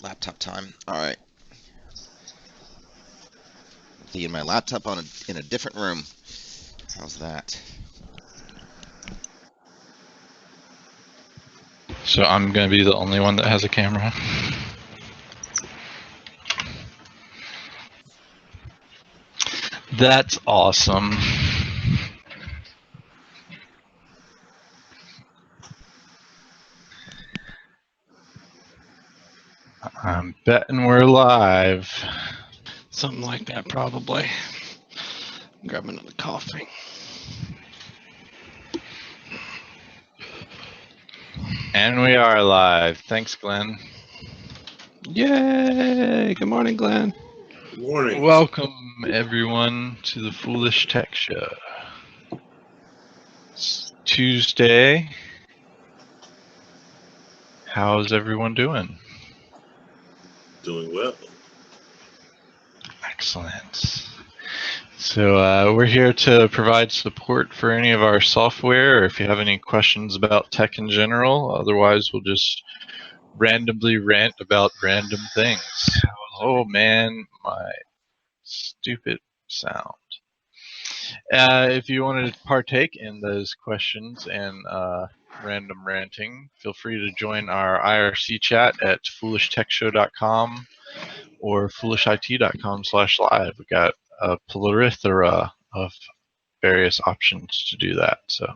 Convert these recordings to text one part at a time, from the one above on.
Laptop time. All right. Leaving my laptop in a different room. How's that? So I'm going to be the only one that has a camera. That's awesome. I'm betting we're live. Something like that, probably. Grab another coffee. And we are live. Thanks, Glenn. Yay! Good morning, Glenn. Good morning. Welcome, everyone, to the Foolish Tech Show. It's Tuesday. How's everyone doing? Doing well. Excellent. So we're here to provide support for any of our software, or if you have any questions about tech in general. Otherwise, we'll just randomly rant about random things. Oh man, my stupid sound. If you want to partake in those questions and random ranting, feel free to join our IRC chat at foolishtechshow.com or foolishit.com/live. We got a plethora of various options to do that. So,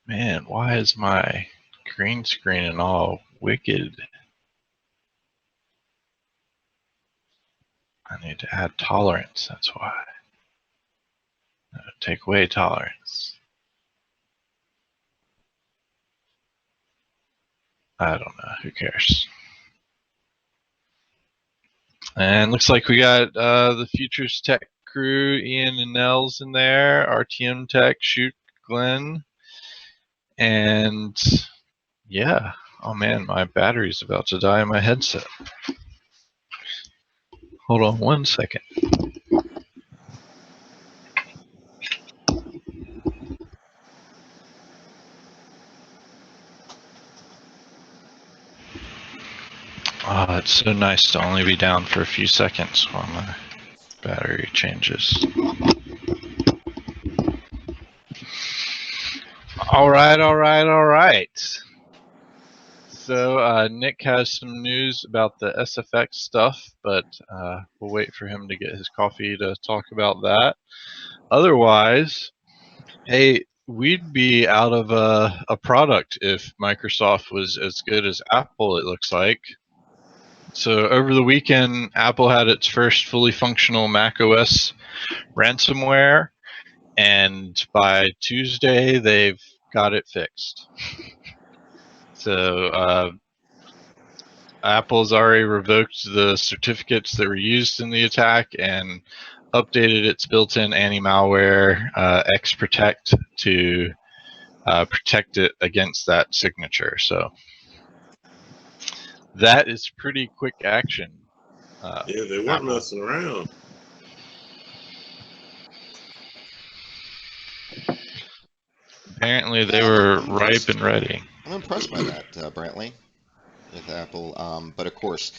man, why is my green screen and all wicked? I need to add tolerance, that's why. Take away tolerance. I don't know, who cares? And looks like we got the Futures Tech crew, Ian and Nels in there, RTM Tech, Shoot, Glenn, and yeah. Oh man, my battery's about to die in my headset. Hold on 1 second. Oh, it's so nice to only be down for a few seconds while my battery changes. All right. So Nick has some news about the SFX stuff, but we'll wait for him to get his coffee to talk about that. Otherwise, hey, we'd be out of a product if Microsoft was as good as Apple, it looks like. So over the weekend, Apple had its first fully functional macOS ransomware, and by Tuesday, they've got it fixed. So Apple's already revoked the certificates that were used in the attack and updated its built-in anti-malware X-Protect to protect it against that signature. So that is pretty quick action. Yeah, they weren't messing around. Apparently they were ripe and ready. I'm impressed by that, Brantley, with Apple. But of course,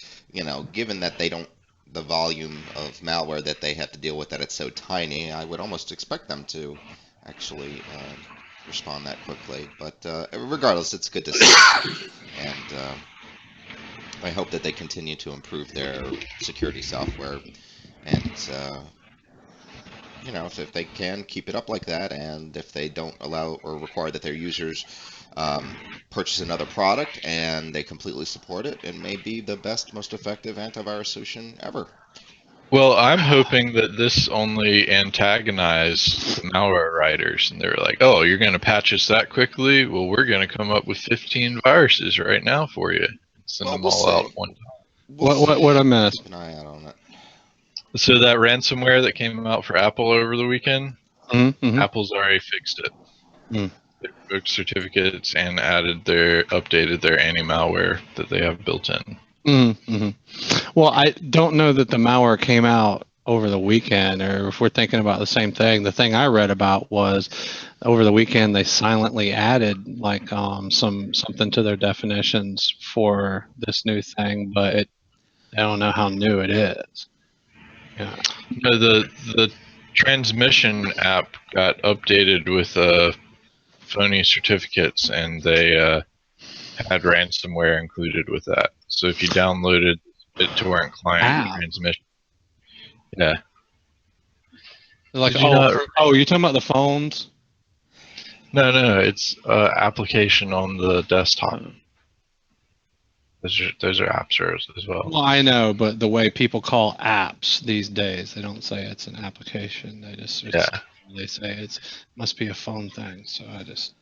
given that they don't, the volume of malware that they have to deal with, that it's so tiny, I would almost expect them to actually respond that quickly. But regardless, it's good to see. And I hope that they continue to improve their security software. And if they can keep it up like that, and if they don't allow or require that their users purchase another product and they completely support it, it may be the best, most effective antivirus solution ever. Well, I'm hoping that this only antagonized malware writers, and they were like, "Oh, you're going to patch us that quickly? Well, we're going to come up with 15 viruses right now for you. Send them all out at one time." What a mess. Keep an eye out on it. So that ransomware that came out for Apple over the weekend, Apple's already fixed it. They revoked certificates and updated their anti-malware that they have built in. Well, I don't know that the malware came out over the weekend, or if we're thinking about the same thing, the thing I read about was over the weekend they silently added like something to their definitions for this new thing, but I don't know how new it is. Yeah. No, the transmission app got updated with phony certificates, and they had ransomware included with that. So if you downloaded BitTorrent client transmission, yeah. Like, Did you not? you're talking about the phones? No, it's application on the desktop. Those are apps as well. Well, I know, but the way people call apps these days, they don't say it's an application. They just they say it must be a phone thing. So I just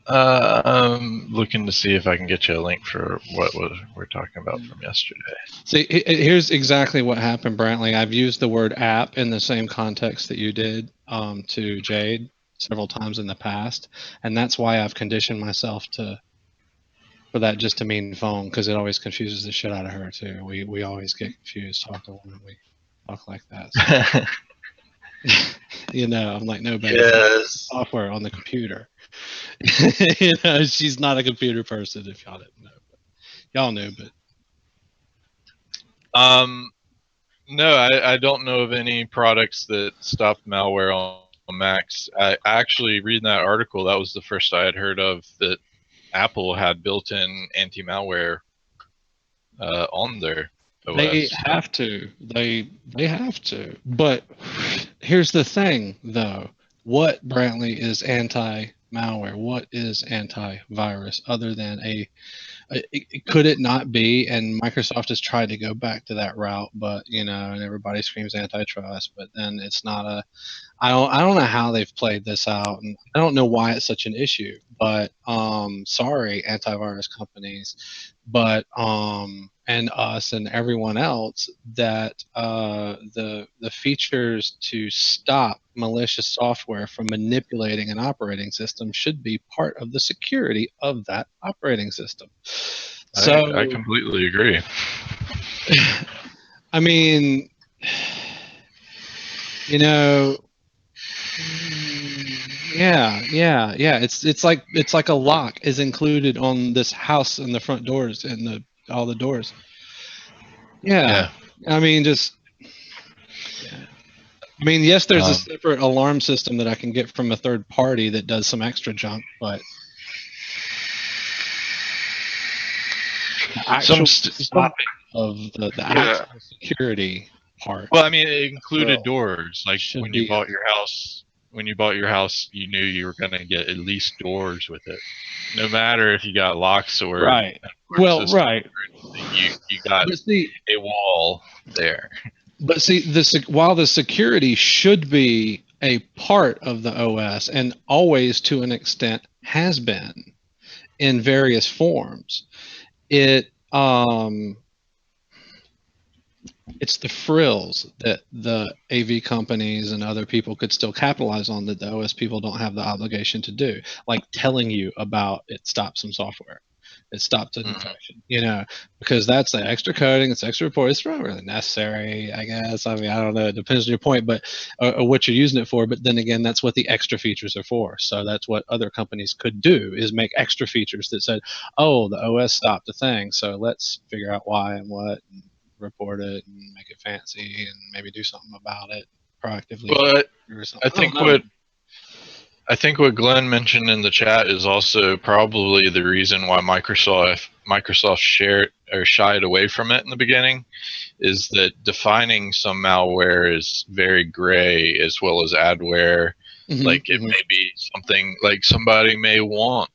I'm looking to see if I can get you a link for what we're talking about from yesterday. See, here's exactly what happened, Brantley. I've used the word app in the same context that you did to Jade several times in the past, and that's why I've conditioned myself for that just to mean phone, because it always confuses the shit out of her too. We always get confused talking when we talk like that. So. You know, I'm like, no, baby, software on the computer. You know, she's not a computer person. If y'all didn't know, but y'all knew. But no, I don't know of any products that stop malware on Macs. I actually, reading that article, that was the first I had heard of that Apple had built-in anti-malware on their OS. They have to. They have to. But here's the thing, though. What, Brantley, is anti-malware? What is antivirus other than could it not be? And Microsoft has tried to go back to that route, but and everybody screams antitrust, but then it's not I don't know how they've played this out, and I don't know why it's such an issue. But sorry, antivirus companies, but and us and everyone else, that the features to stop malicious software from manipulating an operating system should be part of the security of that operating system. So I completely agree. I mean, yeah. It's like a lock is included on this house and the front doors and all the doors. Yeah. I mean, yes, there's a separate alarm system that I can get from a third party that does some extra junk, but the actual stopping of the actual security part. Well, I mean, it included doors. Like when you bought your house, you knew you were going to get at least doors with it. No matter if you got locks or right. Well, right. You got a wall there. But see, while the security should be a part of the OS, and always to an extent has been in various forms, it's the frills that the AV companies and other people could still capitalize on that the OS people don't have the obligation to do, like telling you about it stops some software, it stops a infection, because that's the extra coding, it's extra report. It's not really necessary, I guess. I mean, I don't know. It depends on your point, but or what you're using it for. But then again, that's what the extra features are for. So that's what other companies could do, is make extra features that said, oh, the OS stopped a thing, so let's figure out why and what, and report it and make it fancy and maybe do something about it proactively. But I think what Glenn mentioned in the chat is also probably the reason why Microsoft shied away from it in the beginning, is that defining some malware is very gray, as well as adware. Like it may be something like somebody may want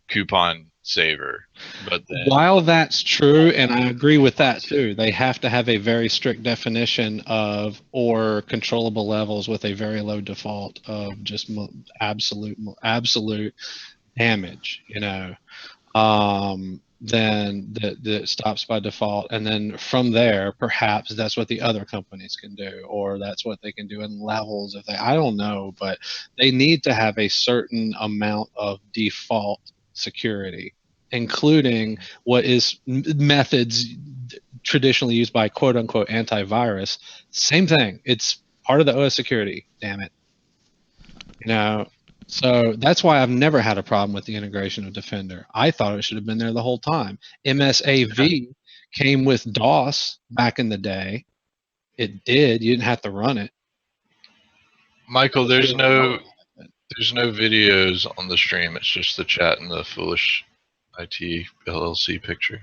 coupon saver, but then, while that's true, and I agree with that too, they have to have a very strict definition of, or controllable levels with a very low default of just absolute damage, then that stops by default, and then from there perhaps that's what the other companies can do, or that's what they can do in levels if I don't know, but they need to have a certain amount of default security, including what is methods traditionally used by quote unquote antivirus. Same thing. It's part of the OS security. Damn it. So that's why I've never had a problem with the integration of Defender. I thought it should have been there the whole time. MSAV came with DOS back in the day. It did. You didn't have to run it. Michael, there's no videos on the stream. It's just the chat and the foolish IT LLC picture.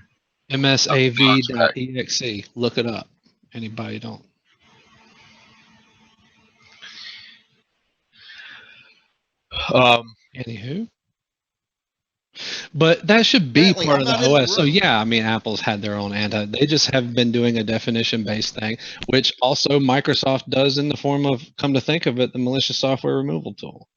MSAV.exe. Look it up. Anybody don't. Anywho. But that should be Brantley, part I'm of the not in the OS. So room. yeah, I mean, Apple's had their own they just have been doing a definition-based thing, which also Microsoft does in the form of, come to think of it, the malicious software removal tool.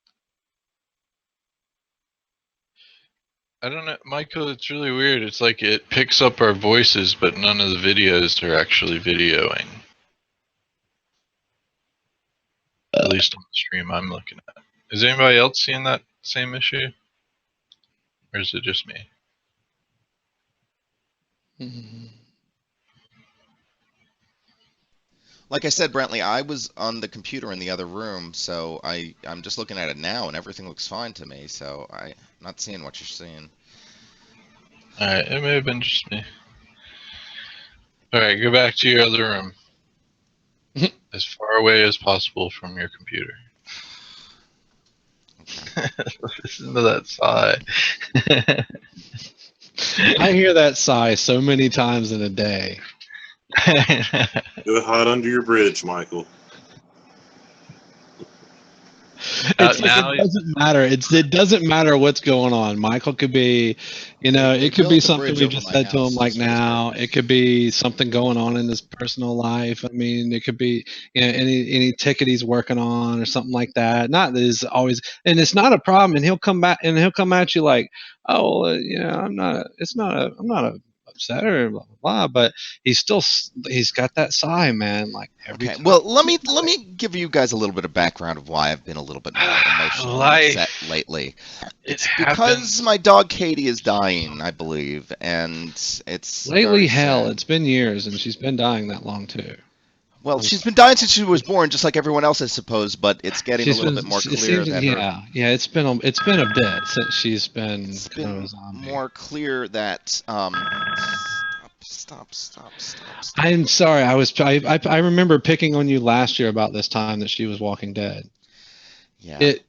I don't know, Michael, it's really weird. It's like it picks up our voices, but none of the videos are actually videoing. At least on the stream I'm looking at. Is anybody else seeing that same issue? Or is it just me? Mm-hmm. Like I said, Brantley, I was on the computer in the other room, so I'm just looking at it now, and everything looks fine to me. So I'm not seeing what you're seeing. All right, it may have been just me. All right, go back to your other room, as far away as possible from your computer. Okay. Listen to that sigh. I hear that sigh so many times in a day. Go hide under your bridge, Michael. It's like it doesn't matter. It doesn't matter what's going on. Michael could be, it could be something we just said to him like now. It could be something going on in his personal life. I mean, it could be any ticket he's working on or something like that. Not that is always, and it's not a problem. And he'll come back and he'll come at you like, oh, I'm not. It's not a. I'm not upset or blah blah blah. But he's got that sigh, man. Like every time. Well, let me give you guys a little bit of background of why I've been a little bit more emotionally upset lately. It's because my dog Katie is dying, I believe, and it's lately hell. It's been years, and she's been dying that long too. Well, she's been dying since she was born, just like everyone else, I suppose. But it's getting a little bit more clear that it's been a bit since she's been. It's been more clear that Stop. I'm sorry. I remember picking on you last year about this time that she was Walking Dead. Yeah. The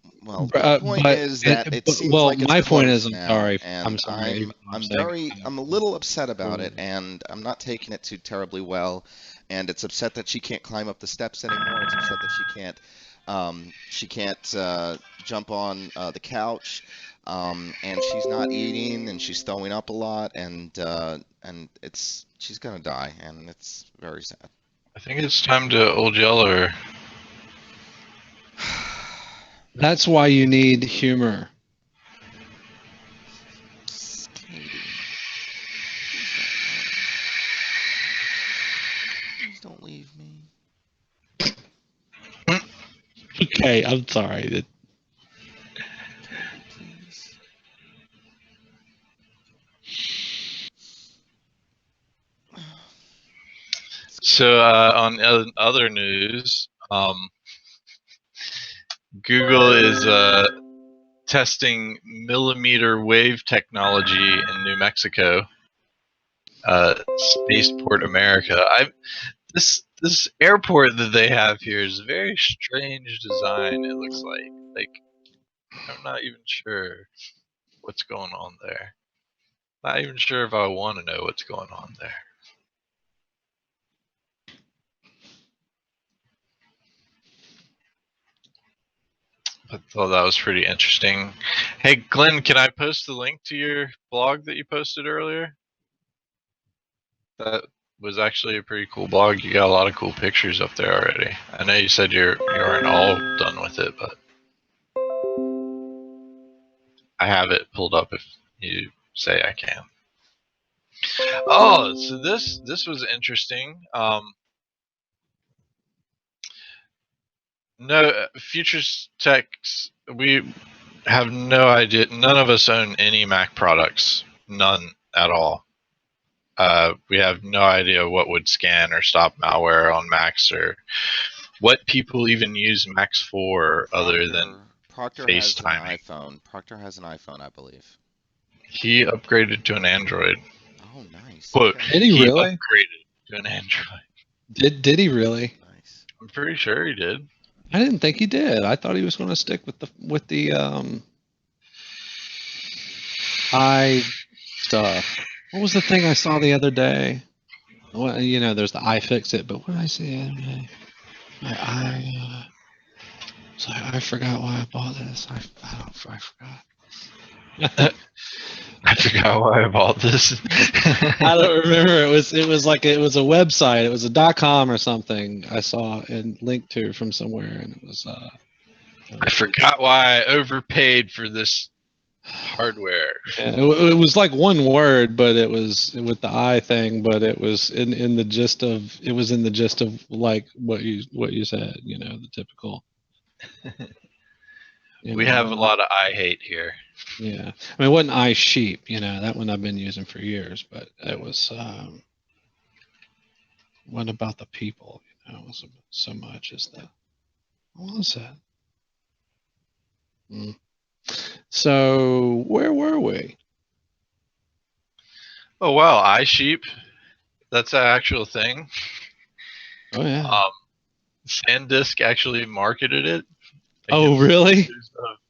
point is that it seems like it's my point is, now, sorry. And I'm sorry. I'm a little upset about it, and I'm not taking it too terribly well. And it's upset that she can't climb up the steps anymore. It's upset that she can't jump on the couch. And she's not eating, and she's throwing up a lot, and she's gonna die, and it's very sad. I think it's time to old yellow her. That's why you need humor. Katie, please don't leave me. Okay, I'm sorry. Please. So on other news, Google is testing millimeter wave technology in New Mexico, Spaceport America. This airport that they have here is a very strange design. It looks like I'm not even sure what's going on there. Not even sure if I want to know what's going on there. I thought that was pretty interesting. Hey, Glenn, can I post the link to your blog that you posted earlier? That was actually a pretty cool blog. You got a lot of cool pictures up there already. I know you said you aren't all done with it, but I have it pulled up if you say I can. Oh, so this was interesting. No, Futures Techs, we have no idea. None of us own any Mac products. None at all. We have no idea what would scan or stop malware on Macs or what people even use Macs for other than Proctor has an FaceTiming. iPhone. Proctor has an iPhone, I believe. He upgraded to an Android. Oh, nice. Quote, Okay. Did he he really? upgraded to an Android. Did he really? Nice. I'm pretty sure he did. I didn't think he did. I thought he was going to stick with the I stuff. What was the thing I saw the other day? Well, you know, there's the iFixit, but what did I see the other day? I forgot why I bought this. I forgot. I forgot why I bought this. I don't remember. It was a website. It was a .com or something. I saw and linked to from somewhere, and it was I forgot why I overpaid for this hardware. yeah, it was like one word, but it was with the I thing, but it was in the gist of like what you said, you know, the typical. We have a lot of I hate here. Yeah, I mean, it wasn't iSheep, you know, that one I've been using for years, but it was what about the people, you know, it wasn't so much as the what was that? So where were we? Oh wow, iSheep. That's an actual thing. Oh yeah. SanDisk actually marketed it. Oh really?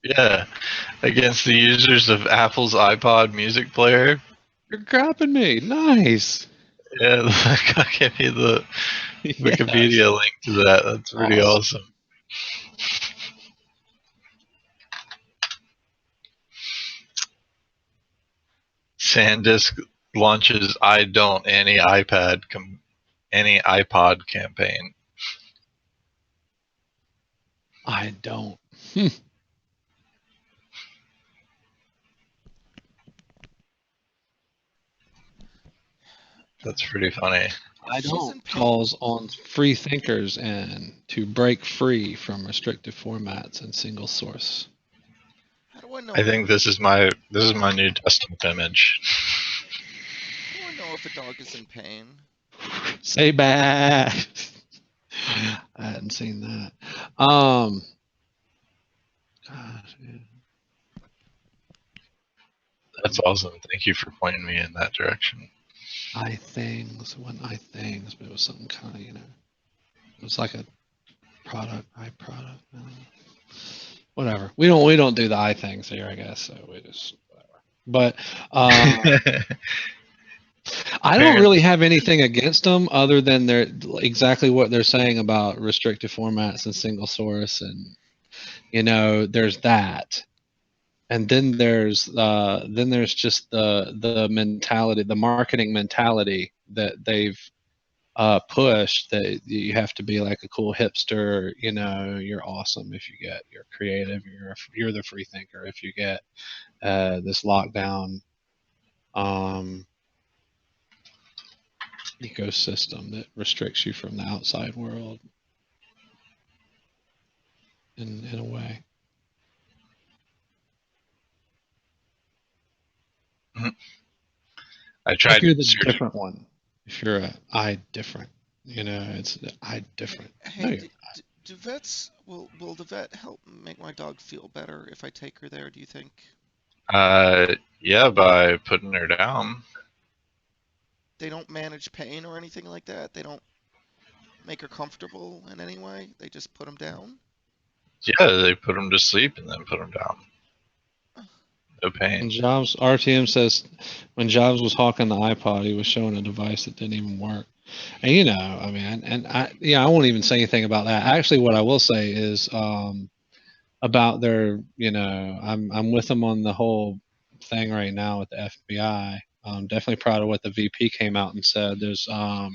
Yeah, against the users of Apple's iPod music player. You're grabbing me. Nice. Yeah, I'll give you the Wikipedia Yes. link to that. That's pretty awesome. SanDisk launches I don't any iPod campaign. I don't. That's pretty funny. I don't calls on free thinkers and to break free from restrictive formats and single source. How do I know? I think this is my new desktop image. How do I know if a dog is in pain? Say bad. I hadn't seen that. Gosh, man. That's awesome. Thank you for pointing me in that direction. It wasn't iThings, but it was something kind of, you know, it was like a product, iProduct. Whatever. We don't do the iThings here, I guess. So we just whatever. But I don't really have anything against them other than they're exactly what they're saying about restricted formats and single source, and you know, there's that. And then there's just the mentality, the marketing mentality that they've pushed, that you have to be like a cool hipster, you know, you're awesome if you're creative, you're the free thinker if you get this lockdown ecosystem that restricts you from the outside world in a way. I tried. If you're the different one, if you're I different, you know, it's I different. Hey, do vets will the vet help make my dog feel better if I take her there? Do you think? Yeah, by putting her down. They don't manage pain or anything like that. They don't make her comfortable in any way. They just put them down. Yeah, they put them to sleep and then put them down. No pain. And Jobs RTM says when Jobs was hawking the iPod, he was showing a device that didn't even work. And you know, I mean, and I won't even say anything about that. Actually, what I will say is about their, you know, I'm with them on the whole thing right now with the FBI. I'm definitely proud of what the VP came out and said. There's I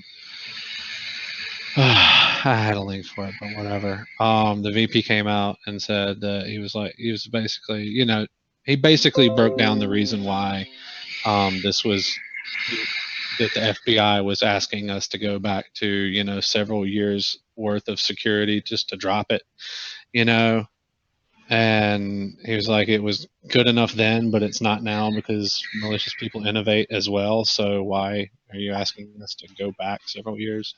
had a link for it, but whatever. The VP came out and said that he was basically, you know, he basically broke down the reason why this was that the FBI was asking us to go back to, you know, several years worth of security just to drop it, you know. And he was like, it was good enough then, but it's not now because malicious people innovate as well. So why are you asking us to go back several years?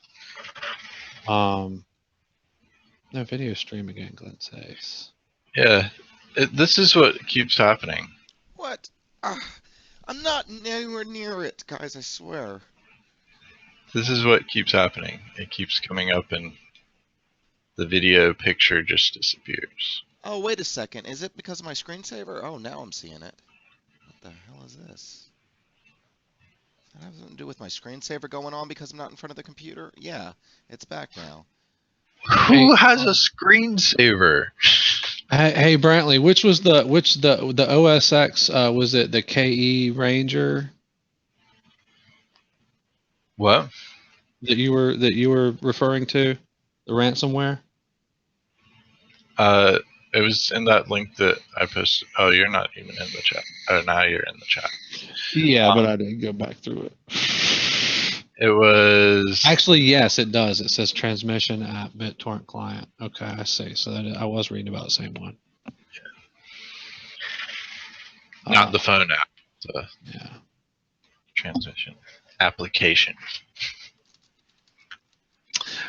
No video stream again, Glenn says. Yeah, this is what keeps happening. What? I'm not anywhere near it, guys, I swear. This is what keeps happening. It keeps coming up and the video picture just disappears. Oh, wait a second. Is it because of my screensaver? Oh, now I'm seeing it. What the hell is this? That has something to do with my screensaver going on because I'm not in front of the computer? Yeah, it's back now. Who has a screensaver? Hey, Brantley, which the OS X? Was it the KE Ranger What? that you were referring to? The ransomware? It was in that link that I posted. Oh, you're not even in the chat. Oh, now you're in the chat. Yeah, but I didn't go back through it. It was Actually, yes, it does. It says transmission at BitTorrent client. Okay, I see. So I was reading about the same one. not the phone app. The Yeah. transmission application.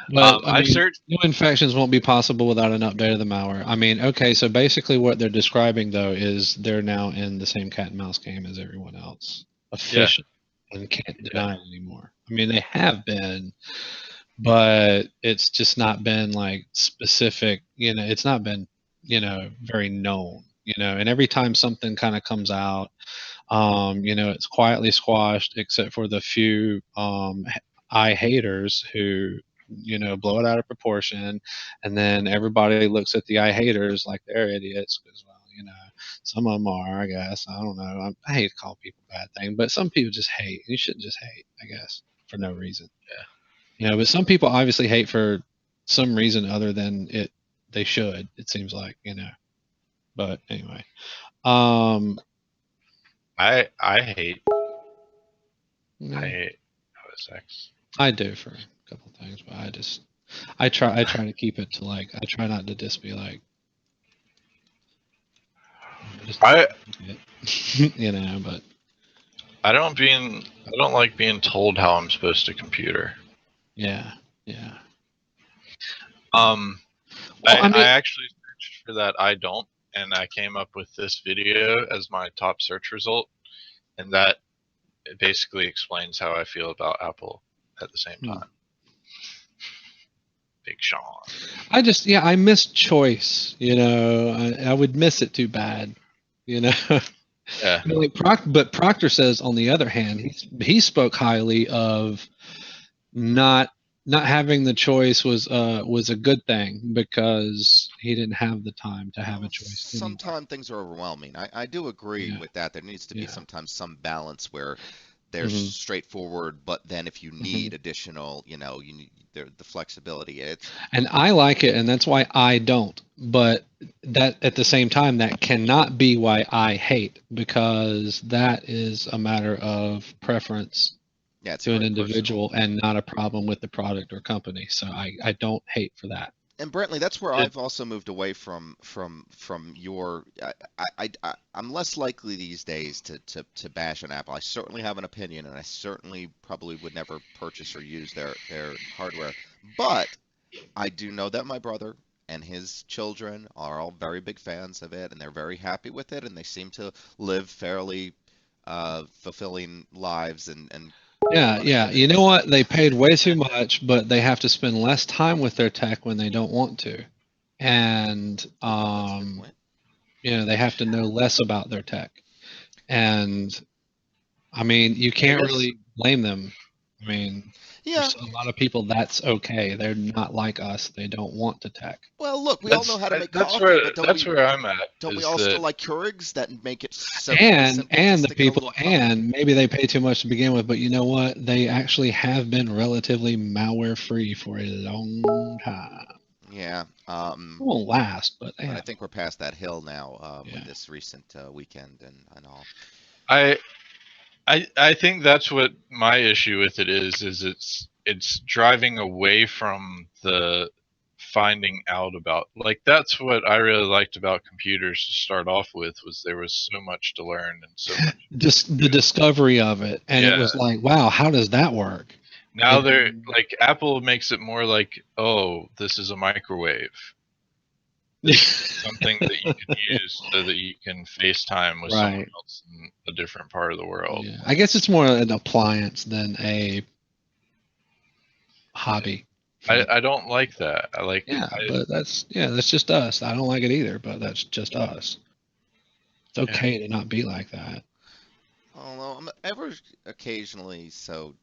But I searched. new infections won't be possible without an update of the malware. I mean, okay, so basically what they're describing though is they're now in the same cat and mouse game as everyone else, officially, and can't deny it anymore. I mean, they have been, but it's just not been like specific. It's not been very known. And every time something kind of comes out, it's quietly squashed, except for the few I haters who blow it out of proportion, and then everybody looks at the I haters like they're idiots because some of them are, I guess. I don't know. I hate to call people bad things, but some people just hate. You shouldn't just hate, I guess, for no reason. Yeah. But some people obviously hate for some reason other than it. They should. It seems like. But anyway. I hate. Yeah. I hate OSX. I do for a couple of things, but I try to keep it to like, I try not to just be like, but I don't like being told how I'm supposed to computer. yeah. Well, I mean, I actually searched for that I don't, and I came up with this video as my top search result, and that it basically explains how I feel about Apple at the same time. Big Sean. I miss choice. I would miss it too bad. Yeah. But Proctor says, on the other hand, he spoke highly of not having the choice was a good thing because he didn't have the time to have a choice. Sometimes things are overwhelming. I do agree with that. There needs to be sometimes some balance where they're straightforward, but then if you need additional, you need the flexibility. And I like it, and that's why I don't. But that at the same time, that cannot be why I hate, because that is a matter of preference to an individual and not a problem with the product or company. So I don't hate for that. And Brantley, that's where I've also moved away from your. I'm less likely these days to bash on Apple. I certainly have an opinion, and I certainly probably would never purchase or use their hardware. But I do know that my brother and his children are all very big fans of it, and they're very happy with it, and they seem to live fairly fulfilling lives and Yeah. You know what? They paid way too much, but they have to spend less time with their tech when they don't want to. And, they have to know less about their tech. And, I mean, you can't really blame them. I mean, there's a lot of people that's okay. They're not like us. They don't want to tech. Well, look, we all know how to make coffee, but that's where I'm at. Don't we all still like Keurigs that make it so and the people, and maybe they pay too much to begin with, but you know what? They actually have been relatively malware free for a long time. Yeah. It won't last, but I think we're past that hill now with this recent weekend and all. I think that's what my issue with it is it's driving away from the finding out about, like, that's what I really liked about computers to start off with, was there was so much to learn and so much. Just the discovery of it, and it was like, wow, how does that work? Now And- they're like, Apple makes it more like, oh, this is a microwave, something that you can use so that you can FaceTime with someone Right. else in a different part of the world. Yeah. I guess it's more an appliance than a hobby. I don't like that. I like But that's just us. I don't like it either, but that's just us. It's okay to not be like that. Although I'm ever occasionally so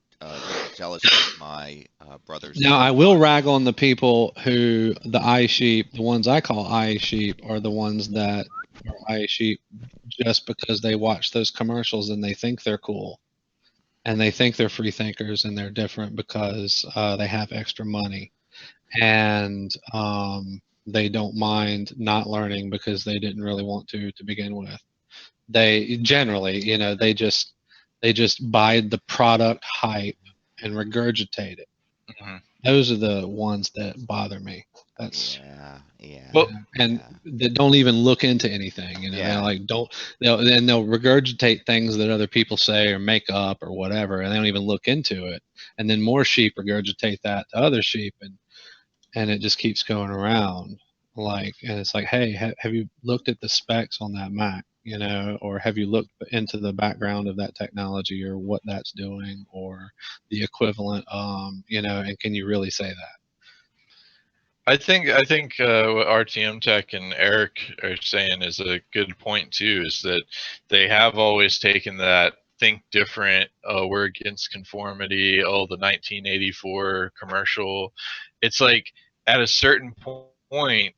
jealous of my brothers. Now I will rag on the people who the iSheep, the ones I call iSheep, are the ones that are iSheep just because they watch those commercials and they think they're cool, and they think they're free thinkers and they're different because they have extra money, and they don't mind not learning because they didn't really want to begin with. They generally, they just buy the product hype and regurgitate it. Mhm. Those are the ones that bother me. That's Yeah. Well, and that don't even look into anything. They're like they'll regurgitate things that other people say or make up or whatever, and they don't even look into it. And then more sheep regurgitate that to other sheep, and it just keeps going around. And it's like, hey, have you looked at the specs on that Mac? Or have you looked into the background of that technology or what that's doing or the equivalent? And can you really say that? I think what RTM Tech and Eric are saying is a good point too. Is that they have always taken that think different. We're against conformity. Oh, the 1984 commercial. It's like at a certain point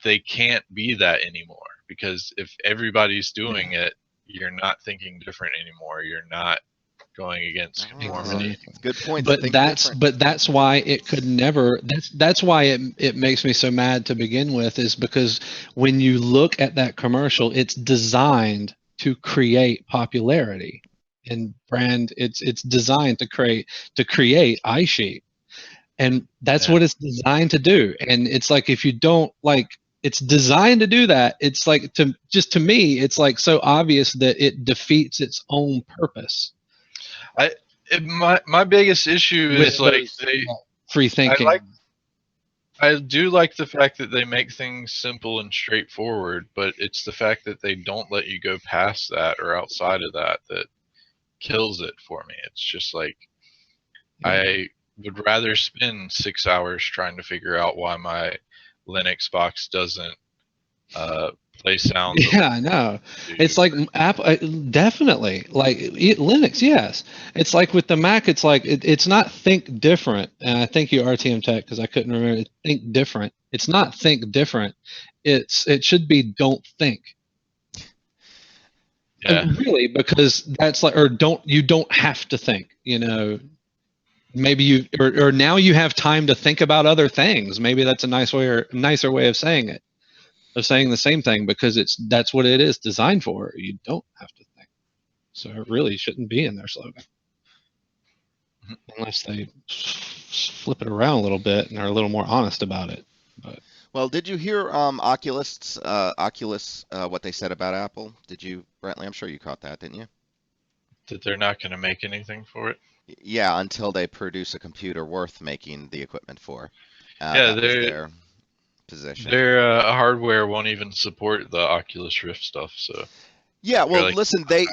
they can't be that anymore, because if everybody's doing it, you're not thinking different anymore. You're not going against conformity. It's a good point. But that's why it could never. That's why it makes me so mad to begin with, is because when you look at that commercial, it's designed to create popularity and brand. It's designed to create iSheep, and that's what it's designed to do. And it's like, if you don't like, it's designed to do that. It's like, to me, it's like so obvious that it defeats its own purpose. My biggest issue is like free thinking. I do like the fact that they make things simple and straightforward, but it's the fact that they don't let you go past that or outside of that that kills it for me. It's just like, I would rather spend 6 hours trying to figure out why my Linux box doesn't play sounds. Yeah, I know. It's like Apple, definitely. Like Linux, yes. It's like with the Mac, it's like it's not think different. And I thank you, RTM Tech, because I couldn't remember. Think different. It's not think different. It should be don't think. Yeah. Really, because that's like, or you don't have to think. Maybe you or now you have time to think about other things. Maybe that's a nicer way of saying it. Of saying the same thing, because that's what it is designed for. You don't have to think, so it really shouldn't be in their slogan, unless they flip it around a little bit and are a little more honest about it. But well, did you hear Oculus what they said about Apple? Did you, Brantley? I'm sure you caught that, didn't you? That they're not going to make anything for it. Yeah, until they produce a computer worth making the equipment for. Yeah, that was their position. Their hardware won't even support the Oculus Rift stuff. So yeah, well, listen, they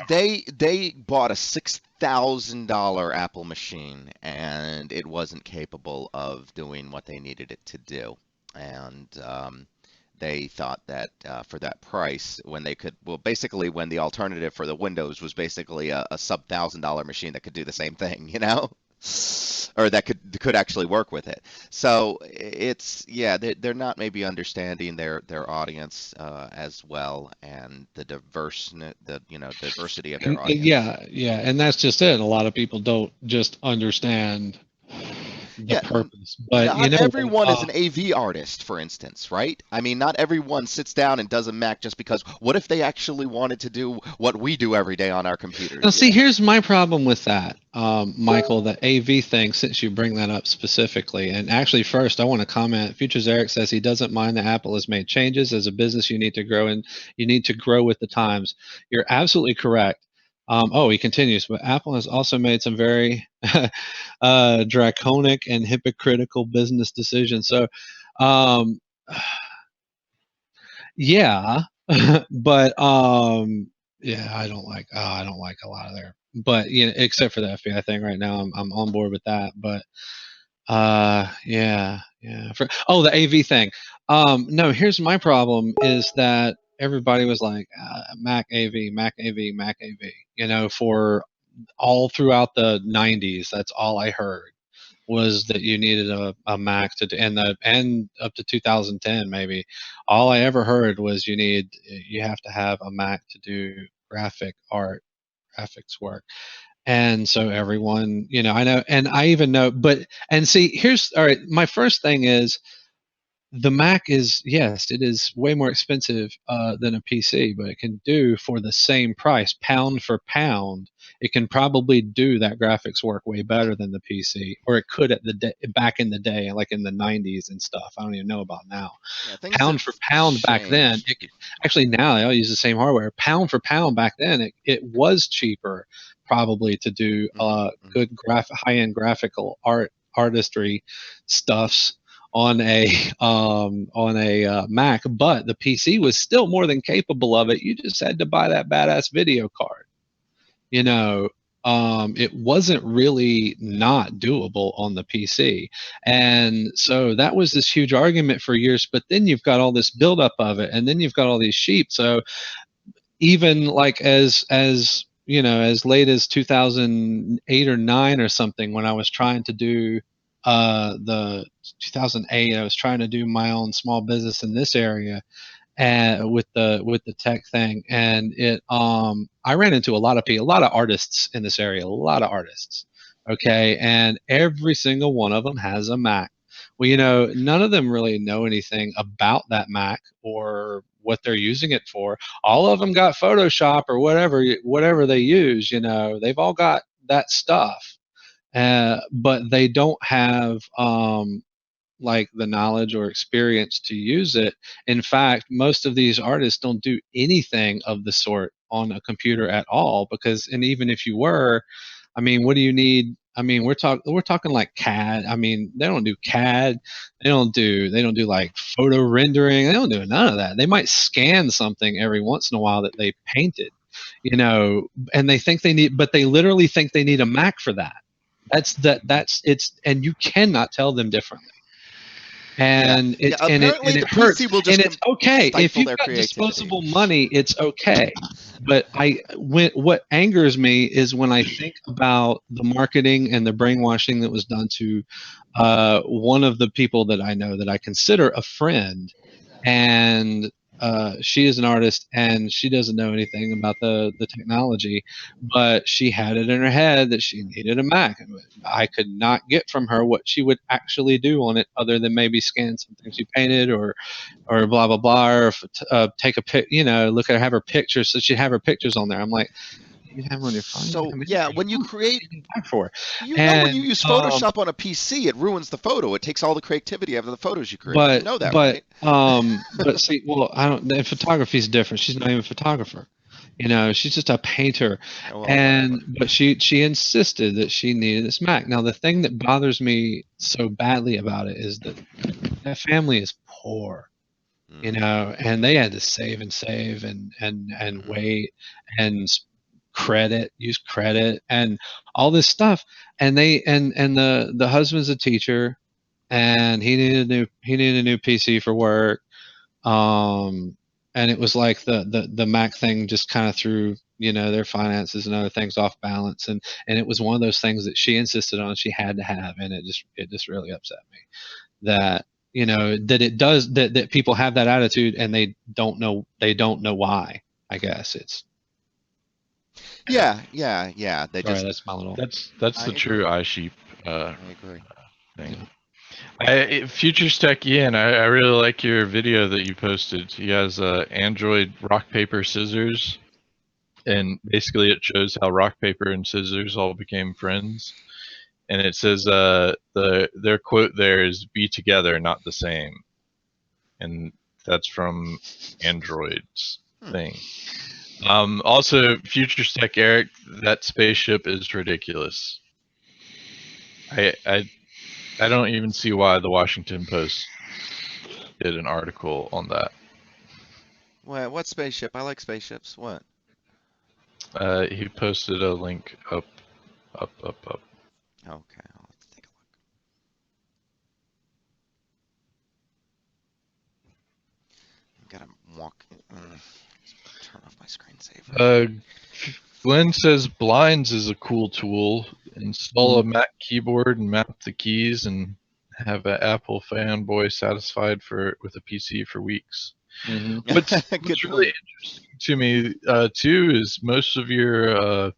bought a $6,000 Apple machine, and it wasn't capable of doing what they needed it to do, and they thought that for that price, when they could, well, basically when the alternative for the Windows was basically a sub $1,000 machine that could do the same thing, or that could actually work with it. So it's, yeah, they're not maybe understanding their audience as well, and the diversity of their audience. yeah, and that's just it. A lot of people don't just understand the Yeah, purpose. But you not know what? everyone is an AV artist, for instance, right? I mean, not everyone sits down and does a Mac just because what if they actually wanted to do what we do every day on our Now, computers? see, here's my problem with that, Michael, the AV thing, since you bring that up specifically. And actually, first, I want to comment. Futures Eric says he doesn't mind that Apple has made changes. As a business, you need to grow and you need to grow with the times. You're absolutely correct. Oh, he continues, but Apple has also made some very draconic and hypocritical business decisions. So, um, yeah, but yeah, I don't like a lot of their, but you know, except for the FBI thing right now, I'm on board with that. But yeah. Oh, the AV thing. No, here's my problem is that everybody was like Mac AV, Mac AV, Mac AV. You know, for all throughout the 90s, that's all I heard was that you needed a Mac to do, and up to 2010 maybe. All I ever heard was you have to have a Mac to do graphics work. And so everyone, you know, I know, and I even know, but and see, here's all right. My first thing is the Mac is, yes, it is way more expensive than a PC, but it can do for the same price, pound for pound. It can probably do that graphics work way better than the PC, or it could back in the day, like in the 90s and stuff. I don't even know about now. Yeah, things Pound have for pound back then, changed. actually now they all use the same hardware. Pound for pound back then, it was cheaper probably to do good high end graphical artistry stuffs on a Mac, but the PC was still more than capable of it. You just had to buy that badass video card. You know, it wasn't really not doable on the PC, and so that was this huge argument for years. But then you've got all this buildup of it, and then you've got all these sheep. So even like as you know, as late as 2008 or 9 or something, when I was trying to do the 2008, I was trying to do my own small business in this area and with the tech thing, and it I ran into a lot of artists in this area, a lot of artists. Okay, and every single one of them has a Mac. Well, you know, none of them really know anything about that Mac or what they're using it for. All of them got Photoshop or whatever they use. You know, they've all got that stuff, but they don't have like the knowledge or experience to use it. In fact, most of these artists don't do anything of the sort on a computer at all because, and even if you were, I mean, what do you need? I mean, we're talking like CAD. I mean, they don't do CAD. They don't do like photo rendering. They don't do none of that. They might scan something every once in a while that they painted, you know, and they think they need, but they literally think they need a Mac for that. That's it's, and you cannot tell them differently. Yeah, And yeah. and Apparently, the it hurts, PC will and just it's okay if stifle you've their got creativity. disposable money, it's okay. But what angers me is when I think about the marketing and the brainwashing that was done to one of the people that I know that I consider a friend, and she is an artist and she doesn't know anything about the technology, but she had it in her head that she needed a Mac. I could not get from her what she would actually do on it other than maybe scan something she painted or blah blah blah, or take a pic, you know, look at her, have her pictures, so she'd have her pictures on there. I'm like, you can have them on your phone. You can So have them yeah, anywhere you when you want. What do create, you need a Mac for? you know, when you And use Photoshop on a PC, it ruins the photo. It takes all the creativity out of the photos you create. You know that, right? but see, well, I don't. And photography is different. She's not even a photographer. You know, she's just a painter. Oh, well, And whatever. but she insisted that she needed this Mac. Now, the thing that bothers me so badly about it is that that family is poor, you Mm-hmm. know, and they had to save and Mm-hmm. wait and use credit and all this stuff. And the husband's a teacher, and he needed a new PC for work. Um, and it was like the Mac thing just kind of threw, you know, their finances and other things off balance, and it was one of those things that she insisted on she had to have, and it just really upset me that, you know, that it does, that people have that attitude and they don't know why. I guess it's, Yeah, yeah, yeah. They sorry, just. that's my little. That's I the true agree. iSheep I agree. thing. Futures Tech Ian, I really like your video that you posted. He has Android rock paper scissors, and basically it shows how rock paper and scissors all became friends. And it says their quote there is "Be together, not the same," and that's from Android's thing. Also, Futures Tech Eric, that spaceship is ridiculous. I don't even see why the Washington Post did an article on that. What spaceship? I like spaceships. What? He posted a link up. Okay, let's take a look. Gotta walk. Turn off my screensaver. Glenn says Blinds is a cool tool. Install a Mac keyboard and map the keys, and have an Apple fanboy satisfied with a PC for weeks. What's really interesting to me too is most of your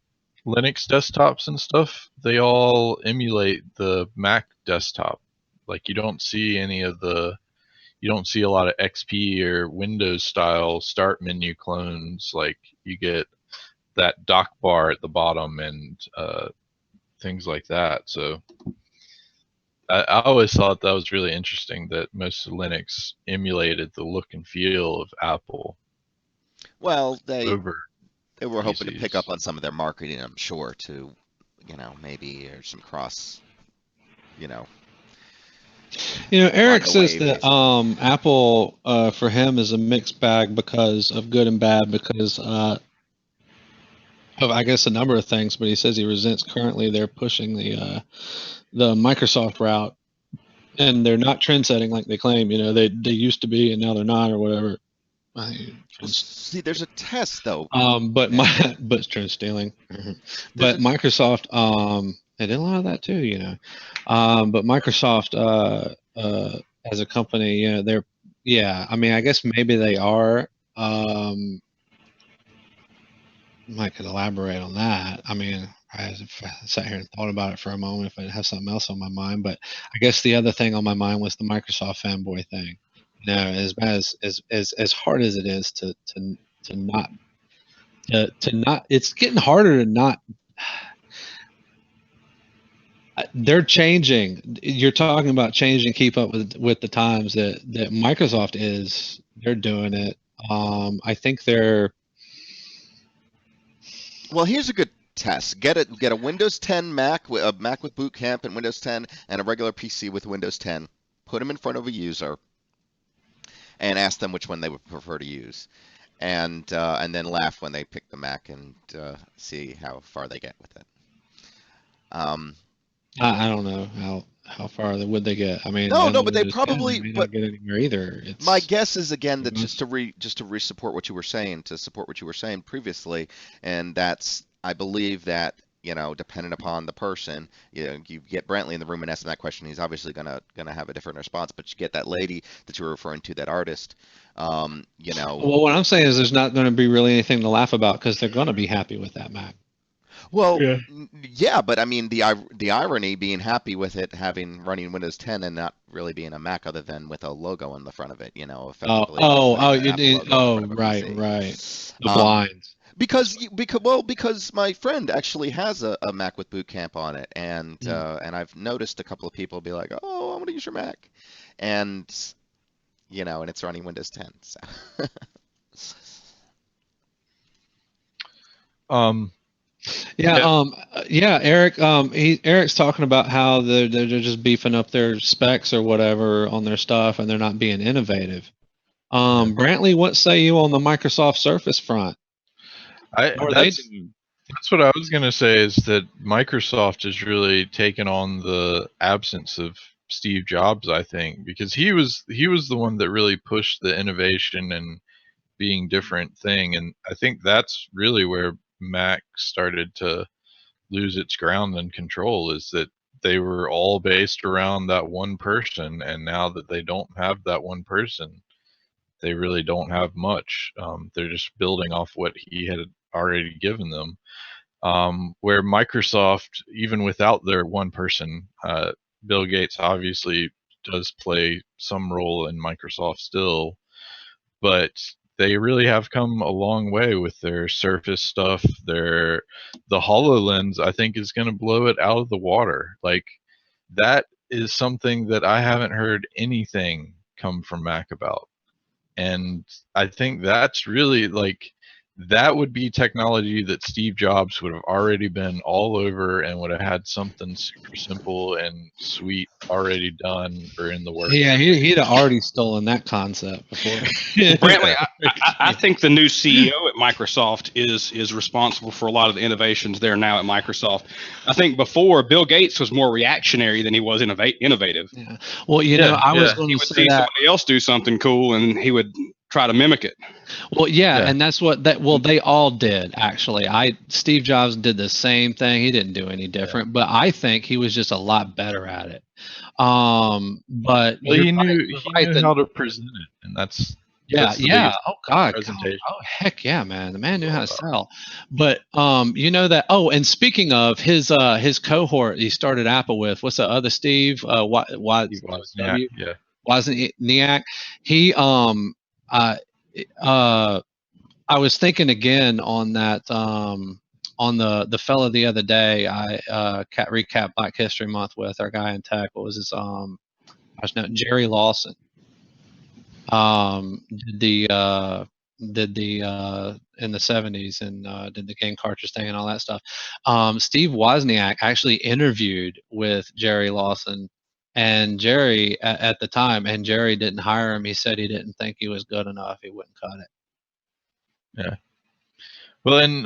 Linux desktops and stuff, they all emulate the Mac desktop. Like you don't see a lot of XP or Windows style start menu clones. Like you get that dock bar at the bottom and things like that. So I always thought that was really interesting that most of Linux emulated the look and feel of Apple. Well, they over were hoping to PCs. pick up on some of their marketing, I'm sure, to, maybe or some cross, Eric the says wave, that Apple for him is a mixed bag because of good and bad because of I guess a number of things, but he says he resents currently they're pushing the Microsoft route, and they're not trend setting like they claim. They used to be and now they're not or whatever. See, there's a test though. But trend stealing. But Microsoft, they did a lot of that too, but Microsoft, as a company, they're, I mean, I guess maybe they are. I could elaborate on that. I mean, if I sat here and thought about it for a moment, if I have something else on my mind, but I guess the other thing on my mind was the Microsoft fanboy thing. As hard as it is to not it's getting harder to not. They're changing. You're talking about changing, keep up with the times that Microsoft is. They're doing it. I think they're. Well, here's a good test. Get a Windows 10 Mac, a Mac with Boot Camp and Windows 10, and a regular PC with Windows 10. Put them in front of a user, and ask them which one they would prefer to use, and then laugh when they pick the Mac and see how far they get with it. I don't know how far would they get. I mean, no, but they probably may not get anywhere either. My guess is again that just to re-support what you were saying, previously, and that's I believe that dependent upon the person, you get Brantley in the room and ask him that question, he's obviously gonna have a different response. But you get that lady that you were referring to, that artist, Well, what I'm saying is there's not going to be really anything to laugh about because they're going to be happy with that Mac. Well, yeah, but I mean the irony being happy with it running Windows 10 and not really being a Mac other than with a logo on the front of it, effectively. Right. The blinds. Because my friend actually has a Mac with Boot Camp on it, and I've noticed a couple of people be like, "Oh, I want to use your Mac," and and it's running Windows 10. So. Eric. Eric's talking about how they're just beefing up their specs or whatever on their stuff, and they're not being innovative. Brantley, what say you on the Microsoft Surface front? That's what I was going to say, is that Microsoft has really taken on the absence of Steve Jobs, I think, because he was the one that really pushed the innovation and being different thing. And I think that's really where Mac started to lose its ground and control, is that they were all based around that one person. And now that they don't have that one person, they really don't have much. They're just building off what he had already given them. Where Microsoft, even without their one person, Bill Gates obviously does play some role in Microsoft still, but they really have come a long way with their Surface stuff. The HoloLens, I think, is going to blow it out of the water. Like, that is something that I haven't heard anything come from Mac about. And I think that's really, like, that would be technology that Steve Jobs would have already been all over and would have had something super simple and sweet already done or in the works. Yeah, he'd have already stolen that concept before. Brantley, I think the new CEO at Microsoft is responsible for a lot of the innovations there now at Microsoft. I think before, Bill Gates was more reactionary than he was innovative. Yeah. Well, you know, I was going He to would say see that. somebody else do something cool, and he would try to mimic it. Well, yeah, Yeah. and that's what they all did actually. Steve Jobs did the same thing. He didn't do any different, but I think he was just a lot better at it. But Well, he knew that- how to present it, and that's yeah, the yeah. biggest Oh God. presentation. Oh heck yeah, man. The man knew how to sell. But you know that. Oh, and speaking of his cohort, he started Apple with. What's the other Steve? Wozniak, yeah. Wozniak. He I was thinking again on that on the fellow the other day. I recap Black History Month with our guy in tech. What was his Jerry Lawson. Did the in the 70s and did the game cartridge thing and all that stuff. Steve Wozniak actually interviewed with Jerry Lawson and Jerry at the time, and Jerry didn't hire him. He said he didn't think he was good enough. He wouldn't cut it. Yeah. Well, and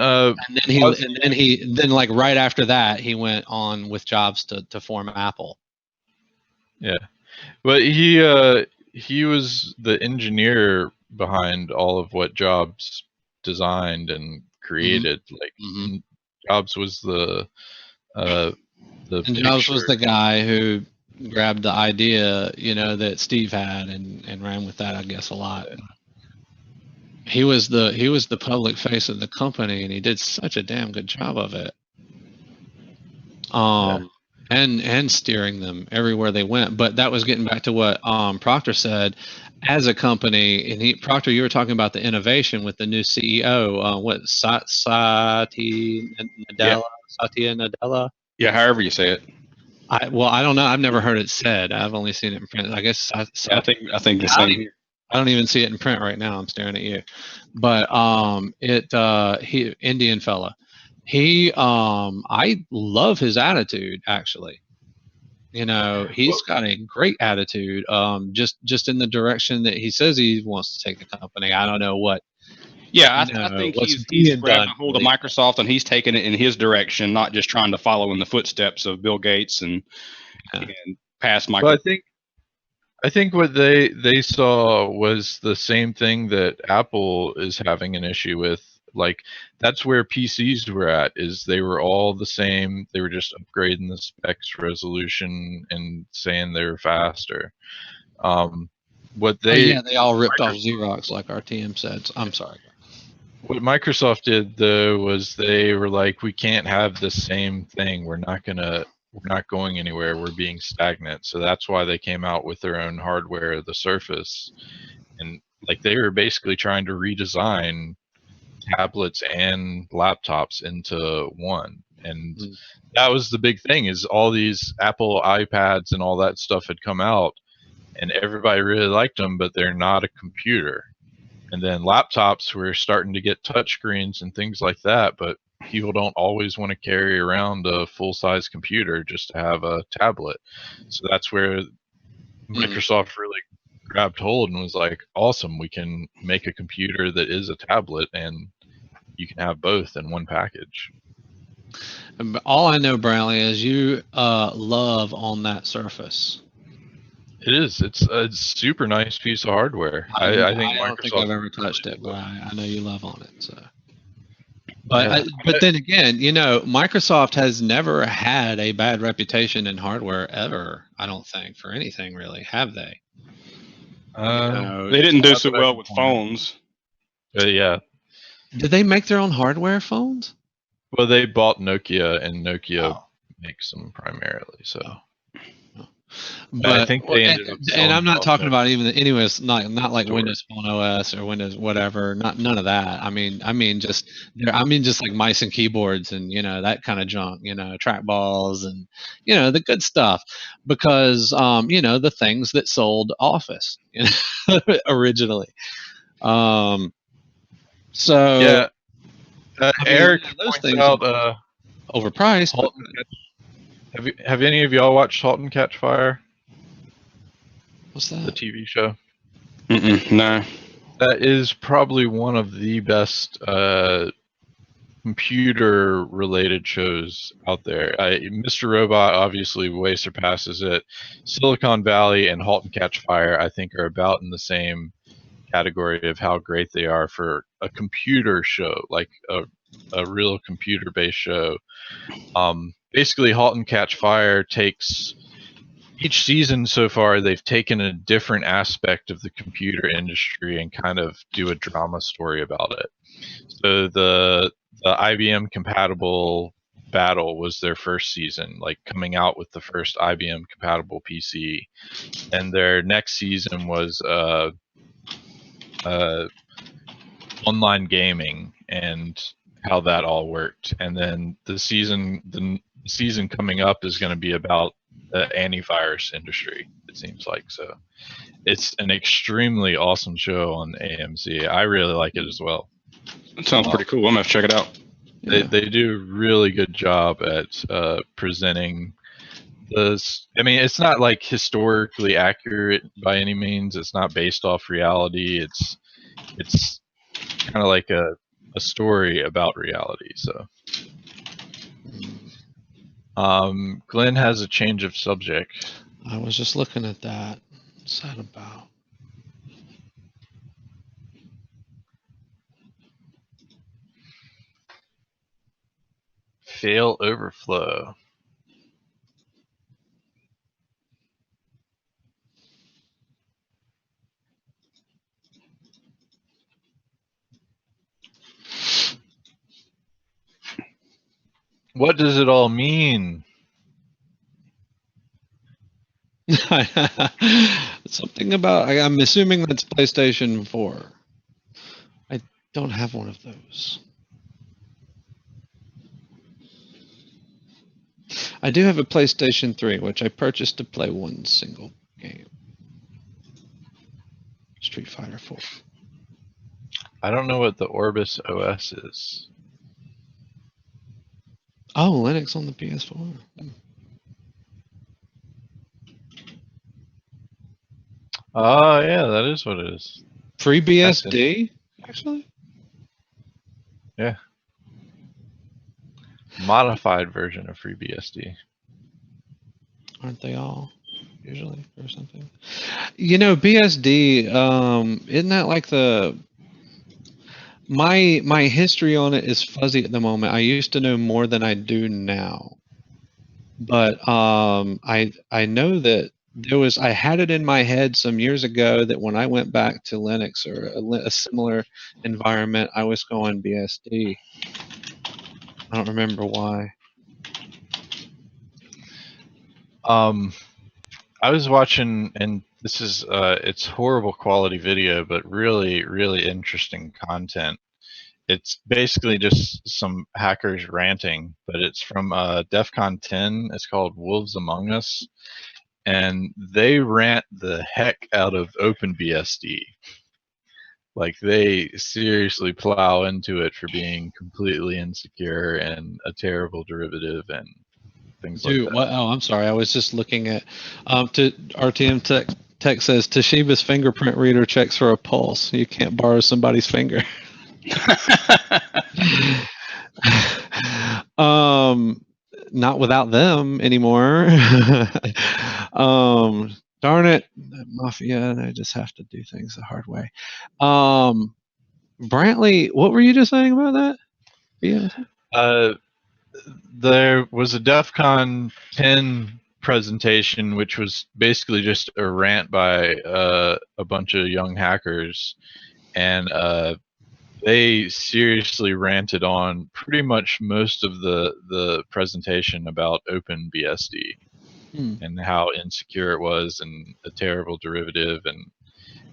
then like right after that, he went on with Jobs to form Apple. Yeah. Well, he was the engineer behind all of what Jobs designed and created. Like Jobs was the Jobs was the guy who grabbed the idea, you know, that Steve had and ran with that, I guess, a lot. He was the public face of the company, and he did such a damn good job of it. And steering them everywhere they went. But that was getting back to what Proctor said. As a company, and Proctor, you were talking about the innovation with the new CEO. Satya Nadella? Yeah, however you say it. I don't know. I've never heard it said. I've only seen it in print. I guess I think the same. I don't even see it in print right now. I'm staring at you. But he Indian fella. I love his attitude actually. You know, he's got a great attitude. Just in the direction that he says he wants to take the company. I don't know what. Yeah, I think he's grabbed a hold of Microsoft and he's taken it in his direction, not just trying to follow in the footsteps of Bill Gates and past Microsoft. Well, I think what they saw was the same thing that Apple is having an issue with. Like, that's where PCs were at, is they were all the same. They were just upgrading the specs, resolution, and saying they were faster. They all ripped off Xerox, like our TM said. So, I'm sorry. What Microsoft did though was they were like, we can't have the same thing. We're not going anywhere. We're being stagnant. So that's why they came out with their own hardware, the Surface, and like they were basically trying to redesign tablets and laptops into one. And that was the big thing, is all these Apple iPads and all that stuff had come out and everybody really liked them, but they're not a computer. And then laptops were starting to get touchscreens and things like that, but people don't always want to carry around a full-size computer just to have a tablet. So that's where Microsoft really grabbed hold and was like, awesome, we can make a computer that is a tablet and you can have both in one package. All I know, Brantley, is you love on that Surface. It is. It's a super nice piece of hardware. I think I don't Microsoft think I've ever touched it, but I know you love on it. So, but then again, you know, Microsoft has never had a bad reputation in hardware ever. I don't think for anything really, have they? They didn't do so well with phones. Yeah. Did they make their own hardware phones? Well, they bought Nokia, and Nokia makes them primarily. So. I But think they ended up and selling I'm not off talking their about even anyways, not like store. Windows Phone OS or Windows whatever. None of that. I mean just like mice and keyboards and that kind of junk. Trackballs and the good stuff because the things that sold Office originally. So Yeah, I mean Eric those points things out are overpriced, but Halt and Catch. Have any of y'all watched *Halt and Catch Fire*, what's the that? TV show? No. That is probably one of the best computer-related shows out there. Mr. Robot obviously way surpasses it. Silicon Valley and *Halt and Catch Fire* I think are about in the same category of how great they are for a computer show, like a real computer-based show. Basically, *Halt and Catch Fire* takes each season so far. They've taken a different aspect of the computer industry and kind of do a drama story about it. So the IBM compatible battle was their first season, like coming out with the first IBM compatible PC, and their next season was online gaming and how that all worked. And then the season coming up is going to be about the antivirus industry, it seems like. So it's an extremely awesome show on AMC. I really like it as well. That sounds pretty cool. I'm gonna have to check it out. They do a really good job at presenting this. I mean, it's not like historically accurate by any means. It's not based off reality. It's kind of like a story about reality. So, Glenn has a change of subject. I was just looking at that. What's that about? Fail overflow. What does it all mean? Something about, I'm assuming that's PlayStation 4. I don't have one of those. I do have a PlayStation 3, which I purchased to play one single game. Street Fighter 4. I don't know what the Orbis OS is. Oh, Linux on the PS4. Oh, yeah, that is what it is. FreeBSD, actually? Yeah. Modified version of FreeBSD. Aren't they all? Usually, or something. BSD, isn't that like my history on it is fuzzy at the moment. I used to know more than I do now. But I know that I had it in my head some years ago that when I went back to Linux or a similar environment, I was going BSD. I don't remember why. I was watching, and this is it's horrible quality video, but really, really interesting content. It's basically just some hackers ranting, but it's from Defcon 10. It's called Wolves Among Us, and they rant the heck out of OpenBSD. Like, they seriously plow into it for being completely insecure and a terrible derivative and things like that. Oh, I'm sorry. I was just looking at to RTM Tech says Toshiba's fingerprint reader checks for a pulse. You can't borrow somebody's finger. Not without them anymore. Darn it, Mafia. I just have to do things the hard way. Brantley, what were you just saying about that? Yeah. There was a DEFCON 10 presentation, which was basically just a rant by a bunch of young hackers, and they seriously ranted on pretty much most of the presentation about OpenBSD. and how insecure it was and a terrible derivative, and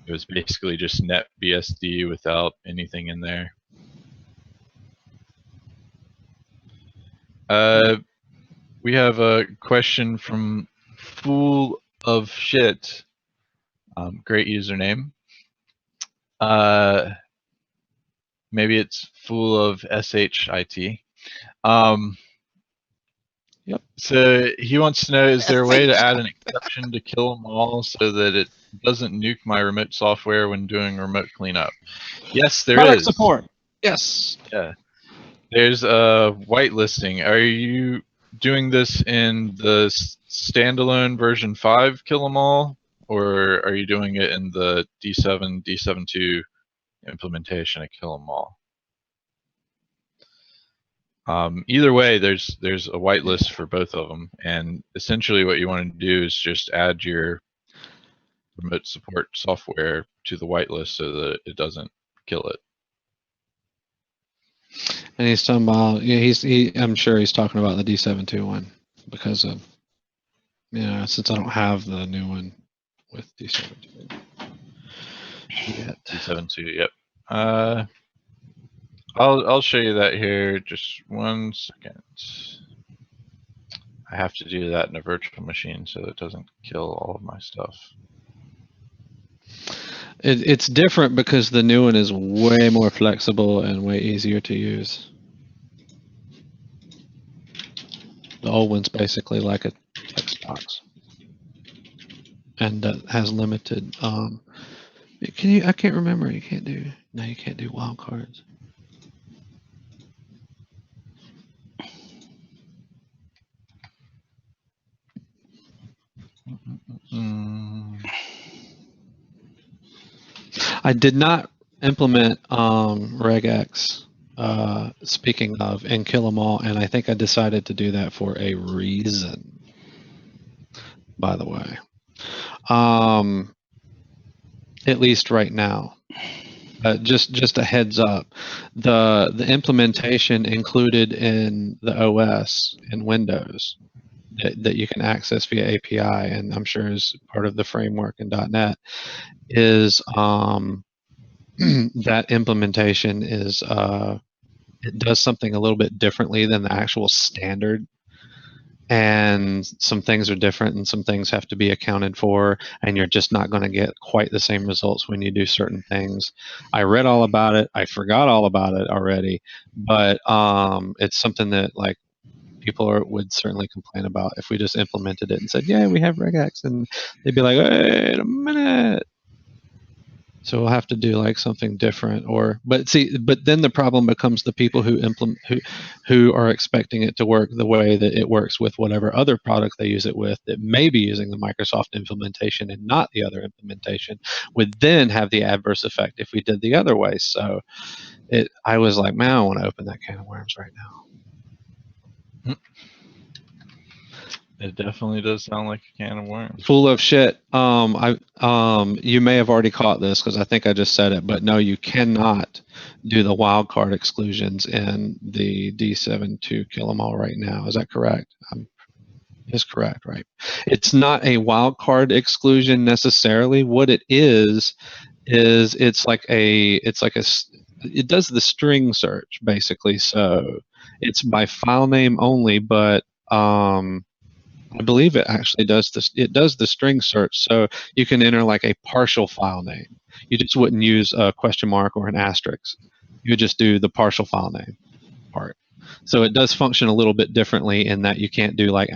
it was basically just net BSD without anything in there. We have a question from Fool of Shit. Great username. Maybe it's Fool of SHIT. Yep. So he wants to know, is there a way to add an exception to kill them all so that it doesn't nuke my remote software when doing remote cleanup? Yes, there Product is. support. Yes. Yeah. There's a whitelisting. Are you doing this in the standalone version 5 kill them all, or are you doing it in the D7, D7.2 implementation of kill them all? Either way, there's a whitelist for both of them, and essentially what you want to do is just add your remote support software to the whitelist so that it doesn't kill it. And he's talking about, I'm sure he's talking about the D7.2 one because of, since I don't have the new one with D7.2 yet. D7.2, yep. I'll show you that here. Just 1 second. I have to do that in a virtual machine so it doesn't kill all of my stuff. It's different because the new one is way more flexible and way easier to use. The old one's basically like a text box, and has limited. Can you? I can't remember. You can't do. No, you can't do wildcards. I did not implement regex. Speaking of, and kill them all, and I think I decided to do that for a reason. By the way, at least right now. Just a heads up, the implementation included in the OS in Windows that you can access via API, and I'm sure is part of the framework in .NET, is that implementation is it does something a little bit differently than the actual standard. And some things are different and some things have to be accounted for, and you're just not going to get quite the same results when you do certain things. I read all about it. I forgot all about it already, but it's something that like people would certainly complain about if we just implemented it and said, yeah, we have regex, and they'd be like, wait a minute. So we'll have to do like something different, but then the problem becomes the people who implement who are expecting it to work the way that it works with whatever other product they use it with that may be using the Microsoft implementation and not the other implementation would then have the adverse effect if we did the other way. So I was like, man, I want to open that can of worms right now. It definitely does sound like a can of worms. Full of shit. You may have already caught this because I think I just said it, but no, you cannot do the wildcard exclusions in the D7.2 kill 'em all right now. Is that correct? Is correct, right? It's not a wildcard exclusion necessarily. What it is it does the string search basically. So it's by file name only, but I believe it actually does this. It does the string search, so you can enter like a partial file name. You just wouldn't use a question mark or an asterisk. You would just do the partial file name part. So it does function a little bit differently in that you can't do like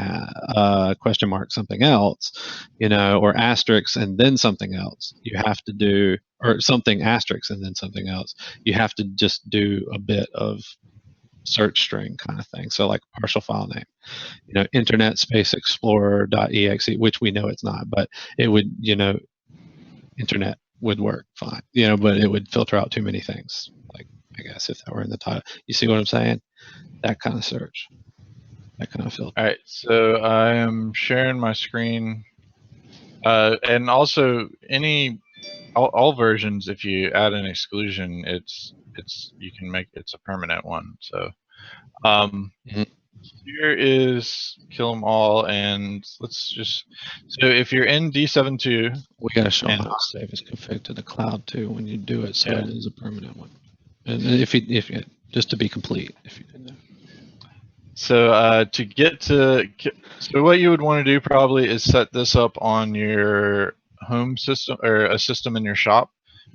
question mark something else, or asterisk and then something else. You have to do, or something asterisk and then something else. You have to just do a bit of search string kind of thing. So like partial file name, internet space explorer.exe, which we know it's not, but it would, internet would work fine, but it would filter out too many things. Like, I guess if that were in the title, you see what I'm saying? That kind of search, that kind of filter. All right, so I am sharing my screen, and also all versions, if you add an exclusion, you can make it's a permanent one. So here is kill them all, and let's just, so if you're in D72, We got to show them and how to save his config to the cloud too when you do it, so Yeah. it is a permanent one. And if you just to be complete, if you didn't know. so to get to, so what you would want to do probably is set this up on your home system or a system in your shop,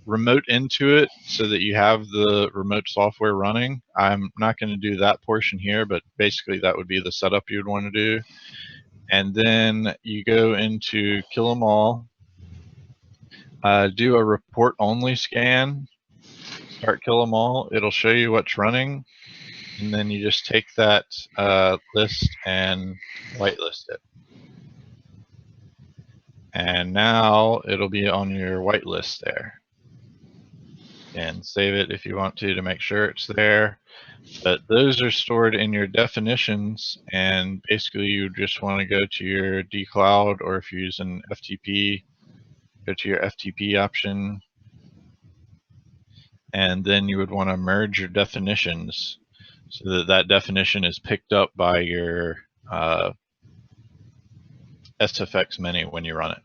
remote into it so that you have the remote software running. I'm not going to do that portion here, but basically that would be the setup you would want to do. And then you go into kill them all, do a report only scan, start kill them all. It'll show you what's running, and then you just take that list and whitelist it. And now it'll be on your whitelist there. And save it if you want to make sure it's there. But those are stored in your definitions, and basically you just want to go to your dcloud, or if you're using FTP, go to your FTP option, and then you would want to merge your definitions so that that definition is picked up by your SFX menu when you run it.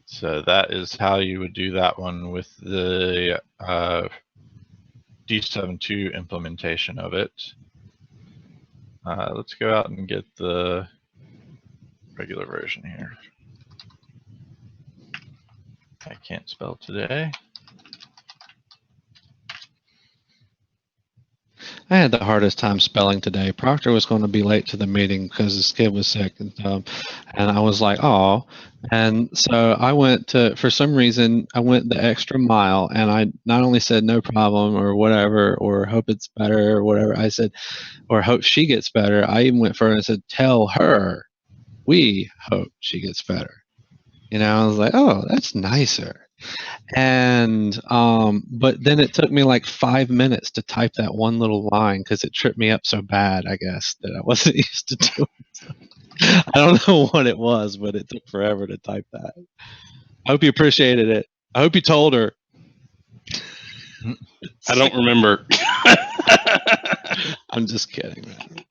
So that is how you would do that one with the D72 implementation of it. Let's go out and get the regular version here. I can't spell today. I had the hardest time spelling today. Proctor was going to be late to the meeting because his kid was sick, and I was like, oh. And so I went to, for some reason, I went the extra mile, and I not only said no problem or whatever, or hope it's better or whatever, I said, or hope she gets better. I even went further and said, tell her we hope she gets better. You know, I was like, oh, that's nicer. And but then it took me like 5 minutes to type that one little line because it tripped me up so bad, I guess, that I wasn't used to doing it. I don't know what it was, but it took forever to type that. I hope you appreciated it. I hope you told her. I don't remember. I'm just kidding, man.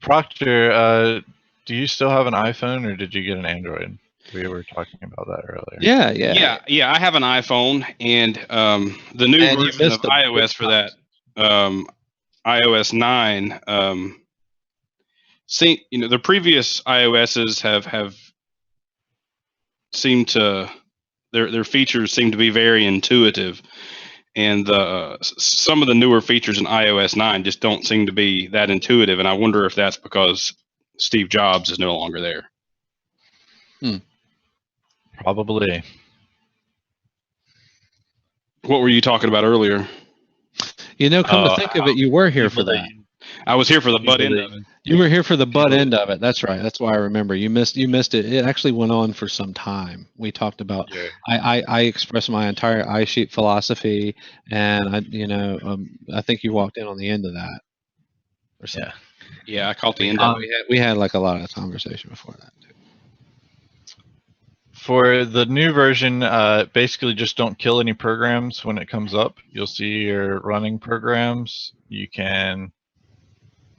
Proctor, do you still have an iPhone, or did you get an Android? We were talking about that earlier. Yeah. I have an iPhone, and the new And you version missed of the iOS for that, iOS 9. The previous iOSs have seemed to their features seem to be very intuitive, and some of the newer features in iOS 9 just don't seem to be that intuitive. And I wonder if that's because Steve Jobs is no longer there. Probably. What were you talking about earlier? You know, come to think of it, you were here for that. I was here for the butt end of it. You were here for the butt end of it. That's right. That's why I remember. You missed it. It actually went on for some time. We talked about. Yeah. I expressed my entire iSheep philosophy, and I think you walked in on the end of that. Or something. Yeah, I caught the end of it. We had like a lot of conversation before that. For the new version, basically just don't kill any programs when it comes up. You'll see your running programs. You can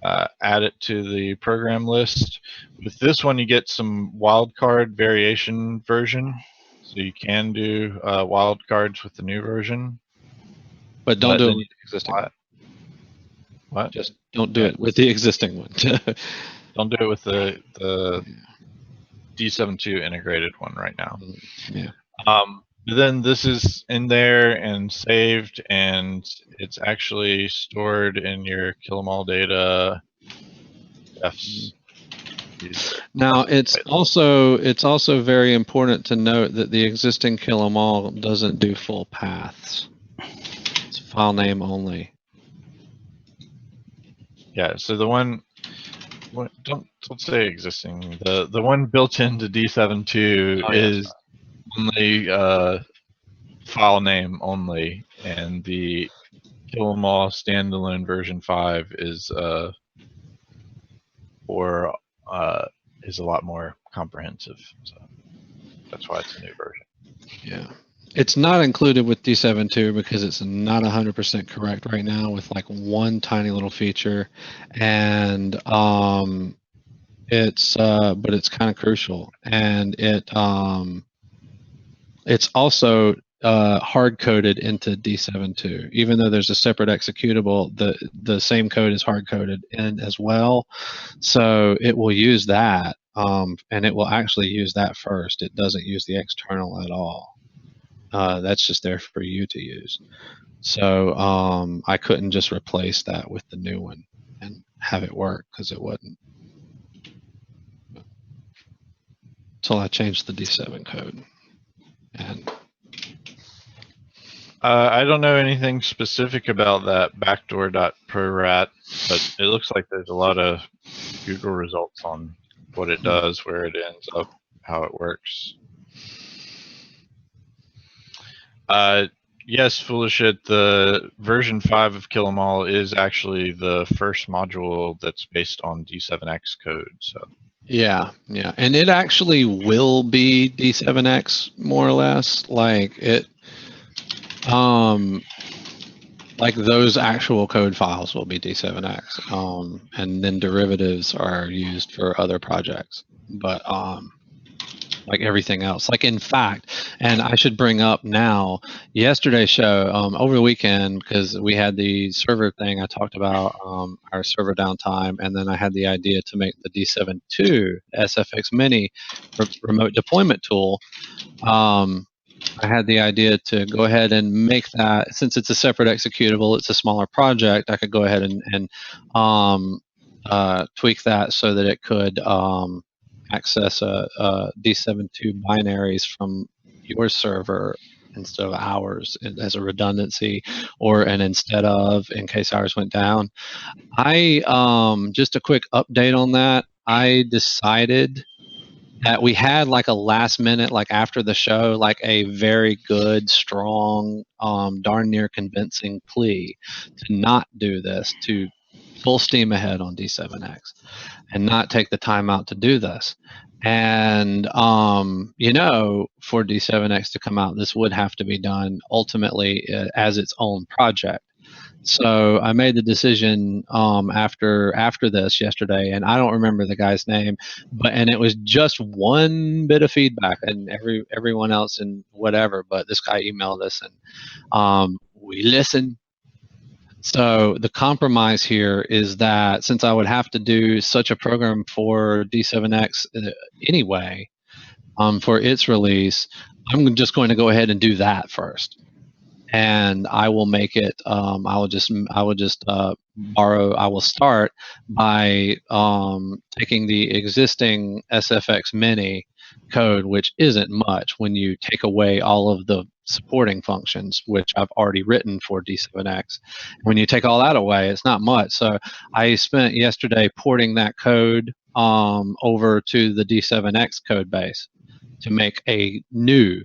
add it to the program list. With this one, you get some wildcard variation version. So you can do wildcards with the new version. But don't do it with the existing one. What? Just don't do it with the existing one. Don't do it with the D72 integrated one right now. Yeah. Then this is in there and saved, and it's actually stored in your kill 'em all data. Now it's also very important to note that the existing kill 'em all doesn't do full paths. It's file name only. Yeah. So the one. Don't say existing. The one built into D72 is only file name only, and the kill 'em all standalone version 5 is is a lot more comprehensive. So that's why it's a new version. Yeah. It's not included with D7.2 because it's not 100% correct right now with like one tiny little feature, and it's but it's kind of crucial, and it's also hard coded into D7.2. Even though there's a separate executable, the same code is hard coded in as well, so it will use that, and it will actually use that first. It doesn't use the external at all. That's just there for you to use. So I couldn't just replace that with the new one and have it work because it wouldn't. Until I changed the D7 code. And I don't know anything specific about that backdoor.prorat, but it looks like there's a lot of Google results on what it does, where it ends up, how it works. Yes, foolish it. The version 5 of Kill 'Em All is actually the first module that's based on D7X code. So yeah, and it actually will be D7X more or less. Like it, like those actual code files will be D7X, and then derivatives are used for other projects. But like everything else. Like in fact, and I should bring up now, yesterday's show, over the weekend, because we had the server thing, I talked about our server downtime, and then I had the idea to make the D7.2 SFX Mini remote deployment tool. I had the idea to go ahead and make that, since it's a separate executable, it's a smaller project, I could go ahead and tweak that so that it could access a D7.2 binaries from your server instead of ours as a redundancy, or an instead of in case ours went down. I just a quick update on that. I decided that we had like a last minute, like after the show, like a very good, strong, darn near convincing plea to not do this, to full steam ahead on D7X and not take the time out to do this. And, you know, for D7X to come out, this would have to be done ultimately as its own project. So I made the decision after this yesterday, and I don't remember the guy's name, and it was just one bit of feedback, and everyone else and whatever. But this guy emailed us, and we listened. So the compromise here is that since I would have to do such a program for D7X anyway, for its release, I'm just going to go ahead and do that first. And I will make it. I will just borrow. I will start by taking the existing SFX Mini code, which isn't much when you take away all of the supporting functions, which I've already written for D7X. When you take all that away, it's not much. So I spent yesterday porting that code over to the D7X code base to make a new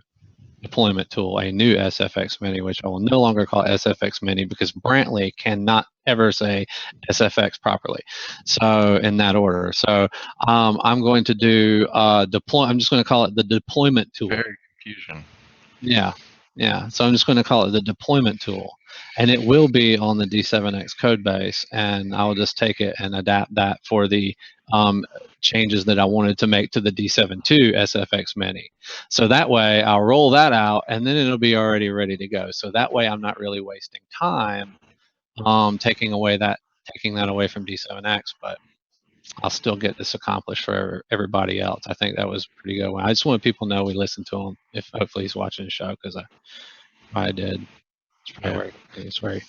deployment tool, a new SFX Mini, which I will no longer call SFX Mini because Brantley cannot ever say SFX properly. So in that order. So I'm going to do deploy. I'm just going to call it the deployment tool. very confusion. Yeah. So I'm just going to call it the deployment tool, and it will be on the D7X code base, and I'll just take it and adapt that for the changes that I wanted to make to the D7.2 SFX Mini. So that way I'll roll that out, and then it'll be already ready to go. So that way I'm not really wasting time taking that away from D7X, but I'll still get this accomplished for everybody else. I think that was a pretty good one. I just want people to know we listened to him. If hopefully he's watching the show, because I did. It's probably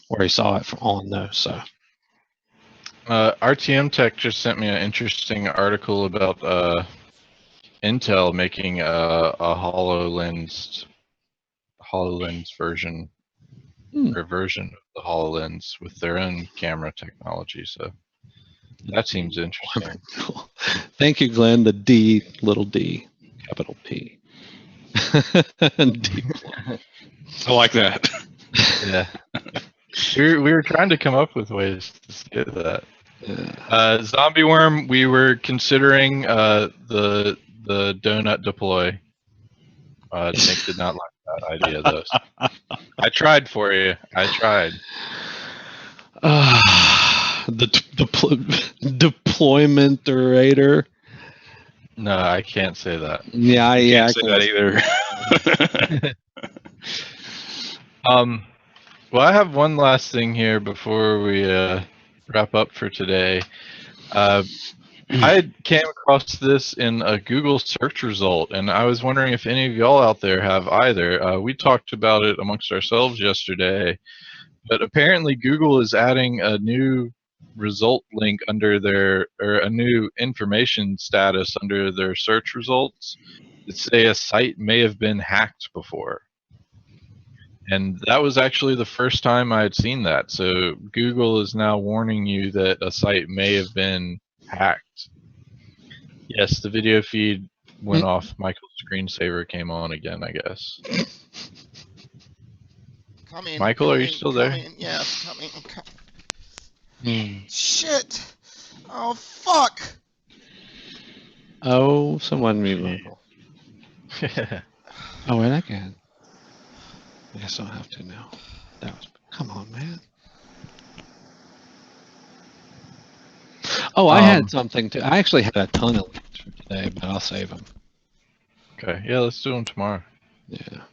where he saw it on though. So RTM Tech just sent me an interesting article about Intel making a HoloLens version or version of the HoloLens with their own camera technology. So that seems interesting. Thank you, Glenn. The D, little d, capital P. D. I like that. Yeah. We were trying to come up with ways to get that. Zombie Worm, we were considering the donut deploy. Nick did not like that. idea though. I tried for you. I tried. The deploymentator. No, I can't say that. Yeah, Can't I say can't. that either. Well, I have one last thing here before we wrap up for today. I came across this in a Google search result, and I was wondering if any of y'all out there have either. We talked about it amongst ourselves yesterday, but apparently Google is adding a new result link under their, or a new information status under their search results that say a site may have been hacked before. And that was actually the first time I had seen that. So Google is now warning you that a site may have been hacked. Yes, the video feed went off. Michael's screensaver came on again, I guess. Michael, are you still there? Yes, Shit! Oh, fuck! Oh, someone mute Michael. Oh, wait, I can. I guess I don't have to now. Come on, man. Oh, I had something to. I actually had a ton of links for today, but I'll save them. Okay, yeah, let's do them tomorrow. Yeah.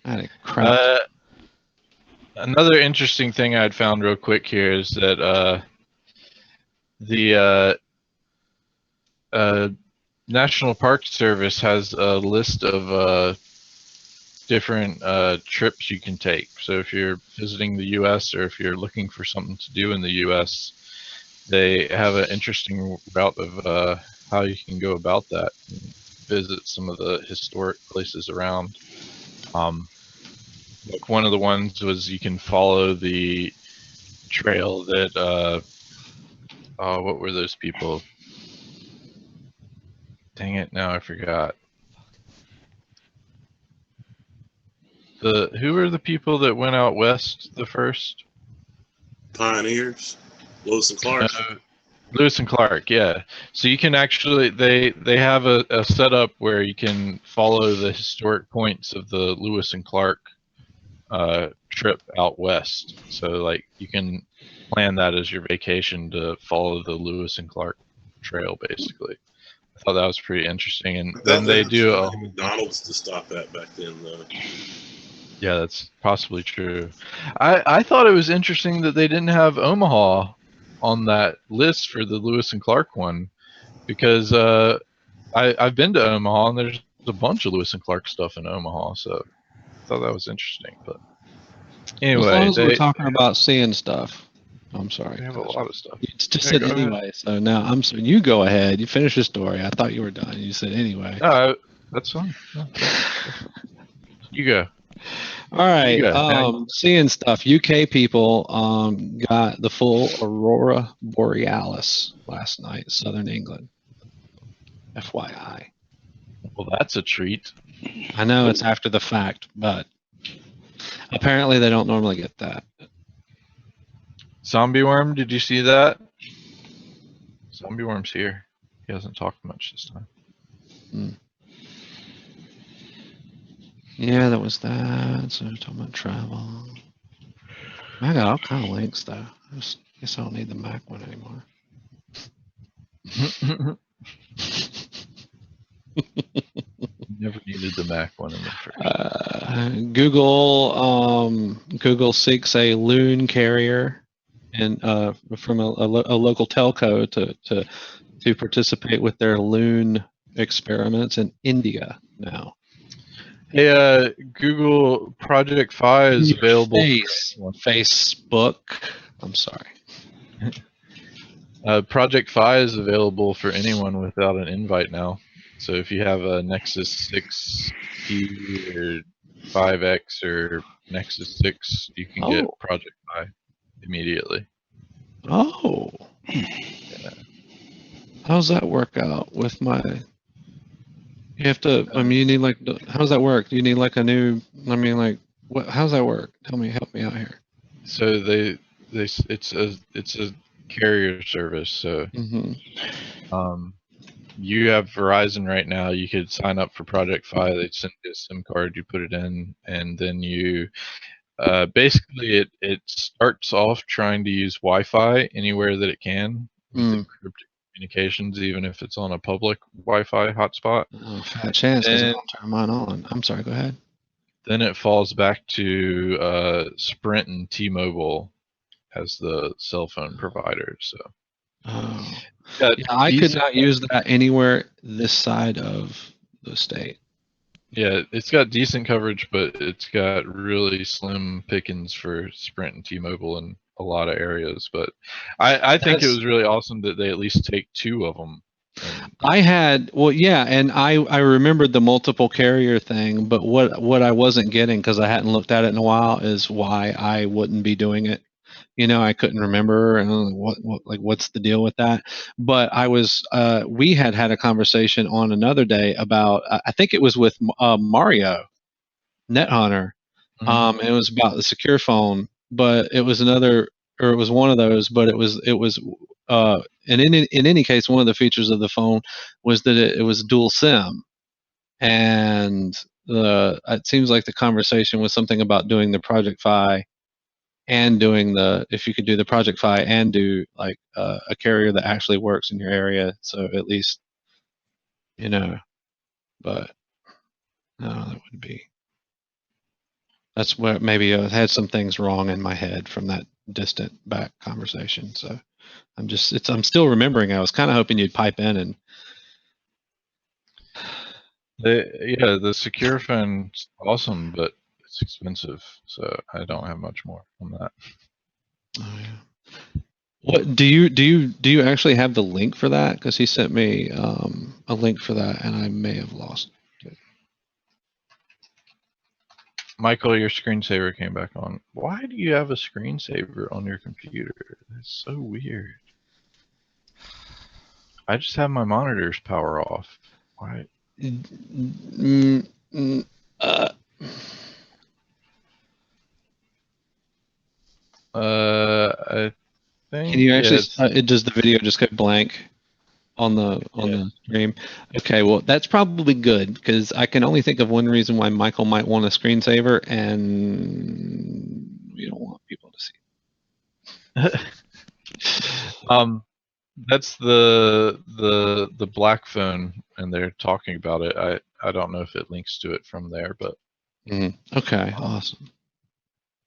I had a crap. Another interesting thing I'd found real quick here is that the National Park Service has a list of different trips you can take. So if you're visiting the U.S. or if you're looking for something to do in the U.S., they have an interesting route of how you can go about that and visit some of the historic places around. Like one of the ones was you can follow the trail that what were those people? Dang it, now I forgot. Who were the people that went out west the first? Pioneers, Lewis and Clark. Lewis and Clark, yeah. So you can actually they have a setup where you can follow the historic points of the Lewis and Clark trip out west. So like you can plan that as your vacation to follow the Lewis and Clark trail, basically. I thought that was pretty interesting, and then they do a McDonald's to stop at back then, though. Yeah, that's possibly true. I thought it was interesting that they didn't have Omaha on that list for the Lewis and Clark one, because I've been to Omaha and there's a bunch of Lewis and Clark stuff in Omaha, so I thought that was interesting. But anyway, as long as we're talking about seeing stuff. I'm sorry. They have a lot of stuff. You just said anyway, so now I'm sorry. You go ahead. You finish your story. I thought you were done. You said anyway. No, that's fine. No, you go. All right. Seeing stuff. UK people got the full Aurora Borealis last night, Southern England. FYI. Well, that's a treat. I know it's after the fact, but apparently they don't normally get that. Zombie Worm, did you see that? Zombie Worm's here. He hasn't talked much this time. Yeah, that was that. So we're talking about travel. I got all kind of links though. I guess I don't need the Mac one anymore. Never needed the Mac one in the first. Google seeks a loon carrier and from a local telco to participate with their loon experiments in India now. Hey, Google Project Fi is available. Facebook. I'm sorry. Project Fi is available for anyone without an invite now. So if you have a Nexus 6P or 5X or Nexus 6, you can get Project Fi immediately. Oh. Yeah. How's that work out with my... You have to, I mean, you need like, how does that work? Do you need like a new, I mean, like, what? How's that work? Help me out here. So it's a carrier service. So you have Verizon right now, you could sign up for Project Fi. They'd send you a SIM card, you put it in, and then you basically it starts off trying to use Wi-Fi anywhere that it can with encrypted communications, even if it's on a public Wi-Fi hotspot. Oh, fat chance, because I don't turn mine on. I'm sorry, go ahead. Then it falls back to Sprint and T-Mobile as the cell phone provider. So, yeah, I could not use that anywhere this side of the state. Yeah, it's got decent coverage, but it's got really slim pickings for Sprint and T-Mobile in a lot of areas. But I think it was really awesome that they at least take 2 of them. And I remembered the multiple carrier thing, but what I wasn't getting, because I hadn't looked at it in a while, is why I wouldn't be doing it. I couldn't remember, and what's the deal with that? But we had a conversation on another day about, I think it was with Mario NetHunter. And it was about the secure phone, but it was it was one of those, but it was and in any case, one of the features of the phone was that it was dual SIM, and it seems like the conversation was something about doing the Project Fi and doing if you could do the Project Fi and do like a carrier that actually works in your area, so at least but no, that would be. That's where maybe I had some things wrong in my head from that distant back conversation. So I'm still remembering. I was kind of hoping you'd pipe in and. The secure phone's awesome, but it's expensive, so I don't have much more on that. Oh yeah. What do you actually have the link for that? Because he sent me a link for that, and I may have lost it. Michael, your screensaver came back on. Why do you have a screensaver on your computer? That's so weird. I just have my monitors power off. Why? I think. Can you actually? Does the video just go blank on the stream? Okay, well that's probably good, because I can only think of one reason why Michael might want a screensaver, and we don't want people to see. That's the Blackphone, and they're talking about it. I don't know if it links to it from there, but okay, awesome.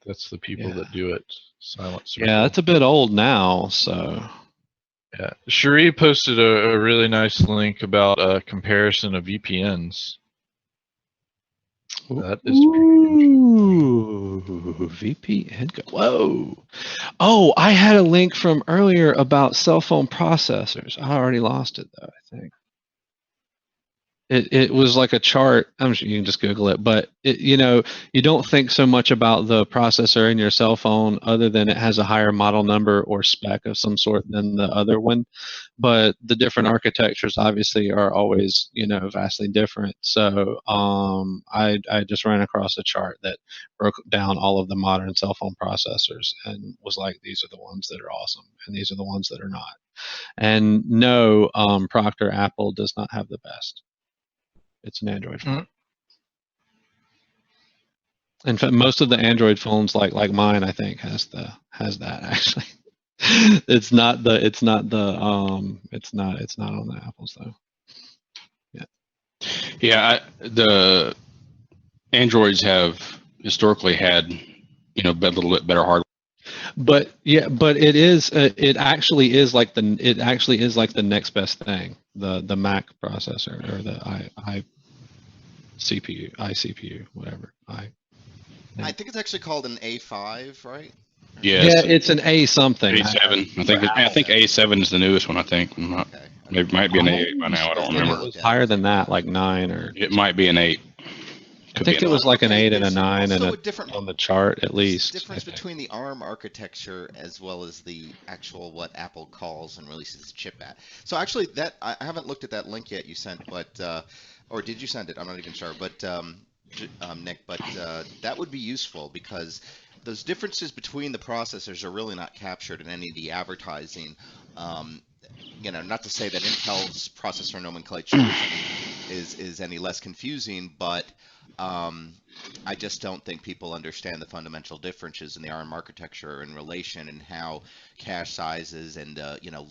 That's the people that do it. Silent Circle. Yeah, that's a bit old now, so. Yeah, Cherie posted a really nice link about a comparison of VPNs. That is VPN. Whoa. Oh, I had a link from earlier about cell phone processors. I already lost it though, I think. It was like a chart. I'm sure you can just Google it, but you don't think so much about the processor in your cell phone other than it has a higher model number or spec of some sort than the other one. But the different architectures obviously are always, vastly different. So I just ran across a chart that broke down all of the modern cell phone processors and was like, these are the ones that are awesome and these are the ones that are not. And no, Procter Apple does not have the best. It's an Android phone. In fact, most of the Android phones, like mine, I think has that actually. It's not on the Apples though. Yeah. Yeah, the Androids have historically had, a little bit better hardware. But it actually is like the next best thing, the Mac processor or the iCPU, whatever. I think it's actually called an A5, right? Yeah, it's an A something. A7. I think A7 is the newest one. I think. It might be an A8 by now. I don't remember. It was higher than that, like 9 or. It might be an 8. I think it was like an 8 and a 9 and on the chart at least. The difference between the ARM architecture as well as the actual what Apple calls and releases the chip at. So actually, that I haven't looked at that link yet you sent, but or did you send it? I'm not even sure, but Nick, but that would be useful because those differences between the processors are really not captured in any of the advertising. not to say that Intel's processor nomenclature is any less confusing, but I just don't think people understand the fundamental differences in the ARM architecture in relation and how cache sizes and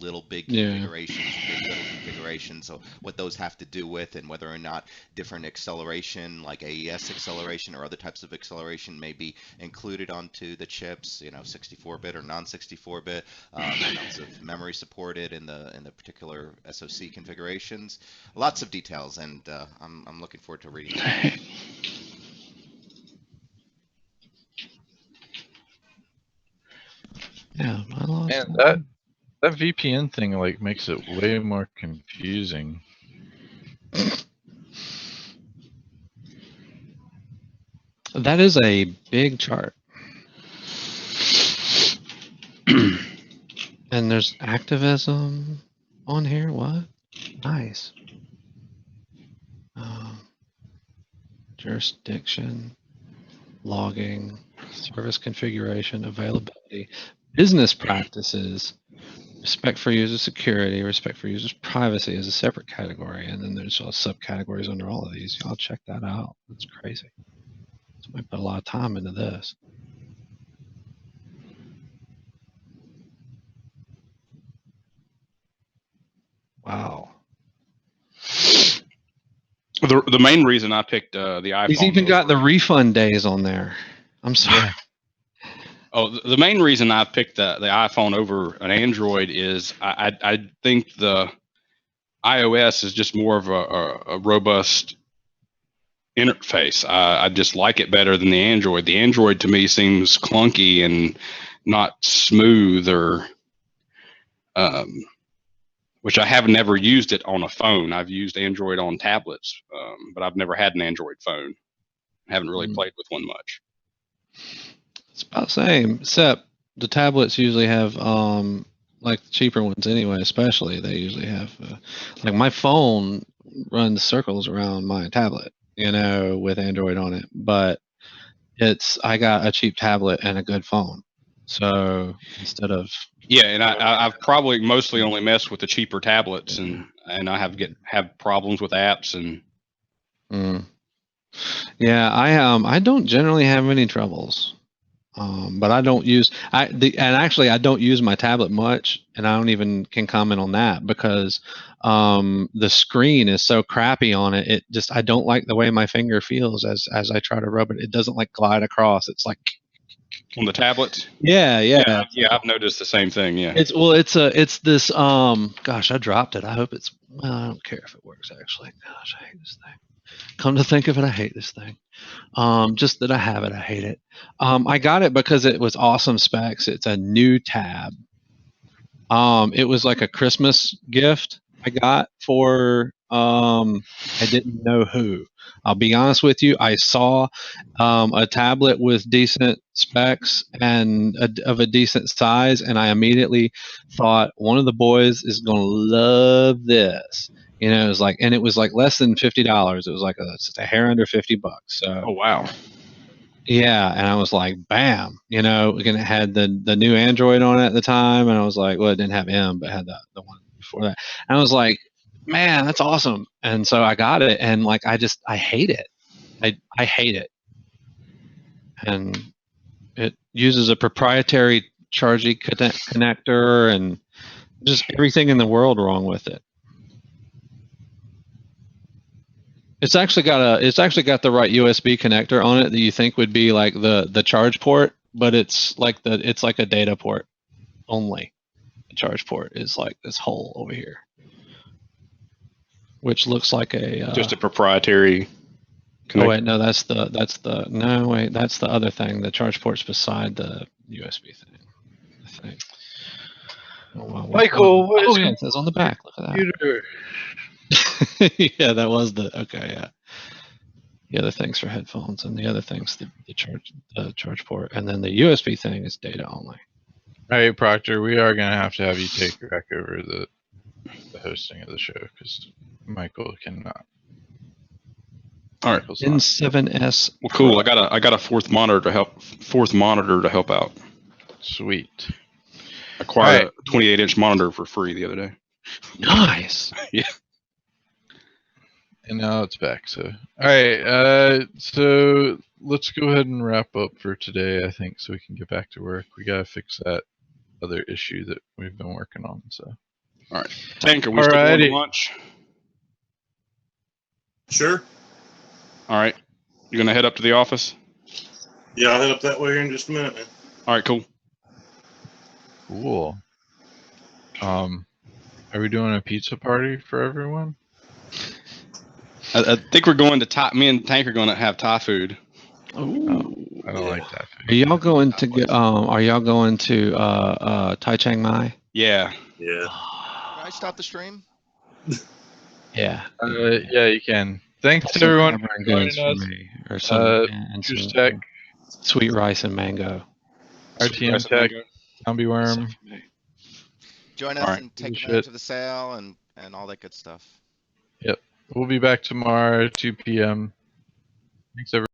little big configurations and big little configurations, so what those have to do with, and whether or not different acceleration like AES acceleration or other types of acceleration may be included onto the chips, 64-bit or non-64-bit, amounts of memory supported in the particular SoC configurations. Lots of details, and I'm looking forward to reading it. Yeah, I lost And that VPN thing makes it way more confusing. That is a big chart. And there's activism on here. What? Nice. Jurisdiction, logging, service configuration, availability, business practices, respect for user security, respect for users' privacy is a separate category, and then there's all subcategories under all of these. Y'all check that out. That's crazy. Somebody put a lot of time into this. Wow. The main reason I picked the iPhone. He's even got the refund days on there. I'm sorry. Oh, the main reason I picked the iPhone over an Android is I think the iOS is just more of a robust interface. I just like it better than the Android. The Android to me seems clunky and not smooth, or which I have never used it on a phone. I've used Android on tablets, but I've never had an Android phone. I haven't really played with one much. It's about the same, except the tablets usually have, like the cheaper ones anyway, especially, they usually have, like my phone runs circles around my tablet, with Android on it, but I got a cheap tablet and a good phone. So instead of. Yeah, and I've probably mostly only messed with the cheaper tablets, and I have problems with apps and. Yeah, I don't generally have any troubles. But I don't use and actually I don't use my tablet much, and I don't even can comment on that because the screen is so crappy on it. It just, I don't like the way my finger feels as I try to rub it. It doesn't glide across. It's like on the tablets. Yeah. I've noticed the same thing. Yeah. It's this gosh, I dropped it. I hope it's, well, I don't care if it works actually. Gosh, I hate this thing. Come to think of it, I hate this thing. Just that I have it, I hate it. I got it because it was awesome specs. It's a new tab. It was like a Christmas gift I got for I didn't know who. I'll be honest with you. I saw a tablet with decent specs and of a decent size, and I immediately thought one of the boys is going to love this. It was and it was less than $50. It was just a hair under $50. So. Oh wow. Yeah, and I was like, bam, it had the new Android on it at the time, and I was like, well, it didn't have M, but it had the one before that. And I was like, man, that's awesome. And so I got it, and I hate it. I hate it. And it uses a proprietary charging connector and just everything in the world wrong with it. It's actually got the right USB connector on it that you think would be like the charge port, but it's like a data port only. The charge port is like this hole over here, which looks like just a proprietary connector. Oh wait, no, that's the other thing. The charge port's beside the USB thing, I think. Oh, wow. Michael, what is it says on the back. Look at that. Computer. Yeah, that was yeah. The other thing's for headphones, and the other thing's the charge port, and then the USB thing is data only. All right, Proctor, we are gonna have you take back over the hosting of the show because Michael cannot. All right, N7S. Well, cool. I got a fourth monitor to help out. Sweet. I acquired a 28-inch monitor for free the other day. Nice. And now it's back. So, all right. So let's go ahead and wrap up for today, I think, so we can get back to work. We gotta fix that other issue that we've been working on. So, All right, Tank, are we still going to lunch? Sure. All right, you're gonna head up to the office. Yeah, I'll head up that way here in just a minute, man. All right, cool. cool. Are we doing a pizza party for everyone? I think we're going to me and Tank are going to have Thai food. Ooh. I don't like that. Are y'all going to get? Are y'all going to Tai Chiang Mai? Yeah. Yeah. Can I stop the stream? Yeah. Yeah, you can. Thanks Some everyone for hamburger joining goods for us. me, or some and Choose some Tech, sweet rice and mango. RTM Tech, Zombie Worm. Join All us right. and take Shit. advantage of the sale and all that good stuff. We'll be back tomorrow at 2 p.m. Thanks everyone.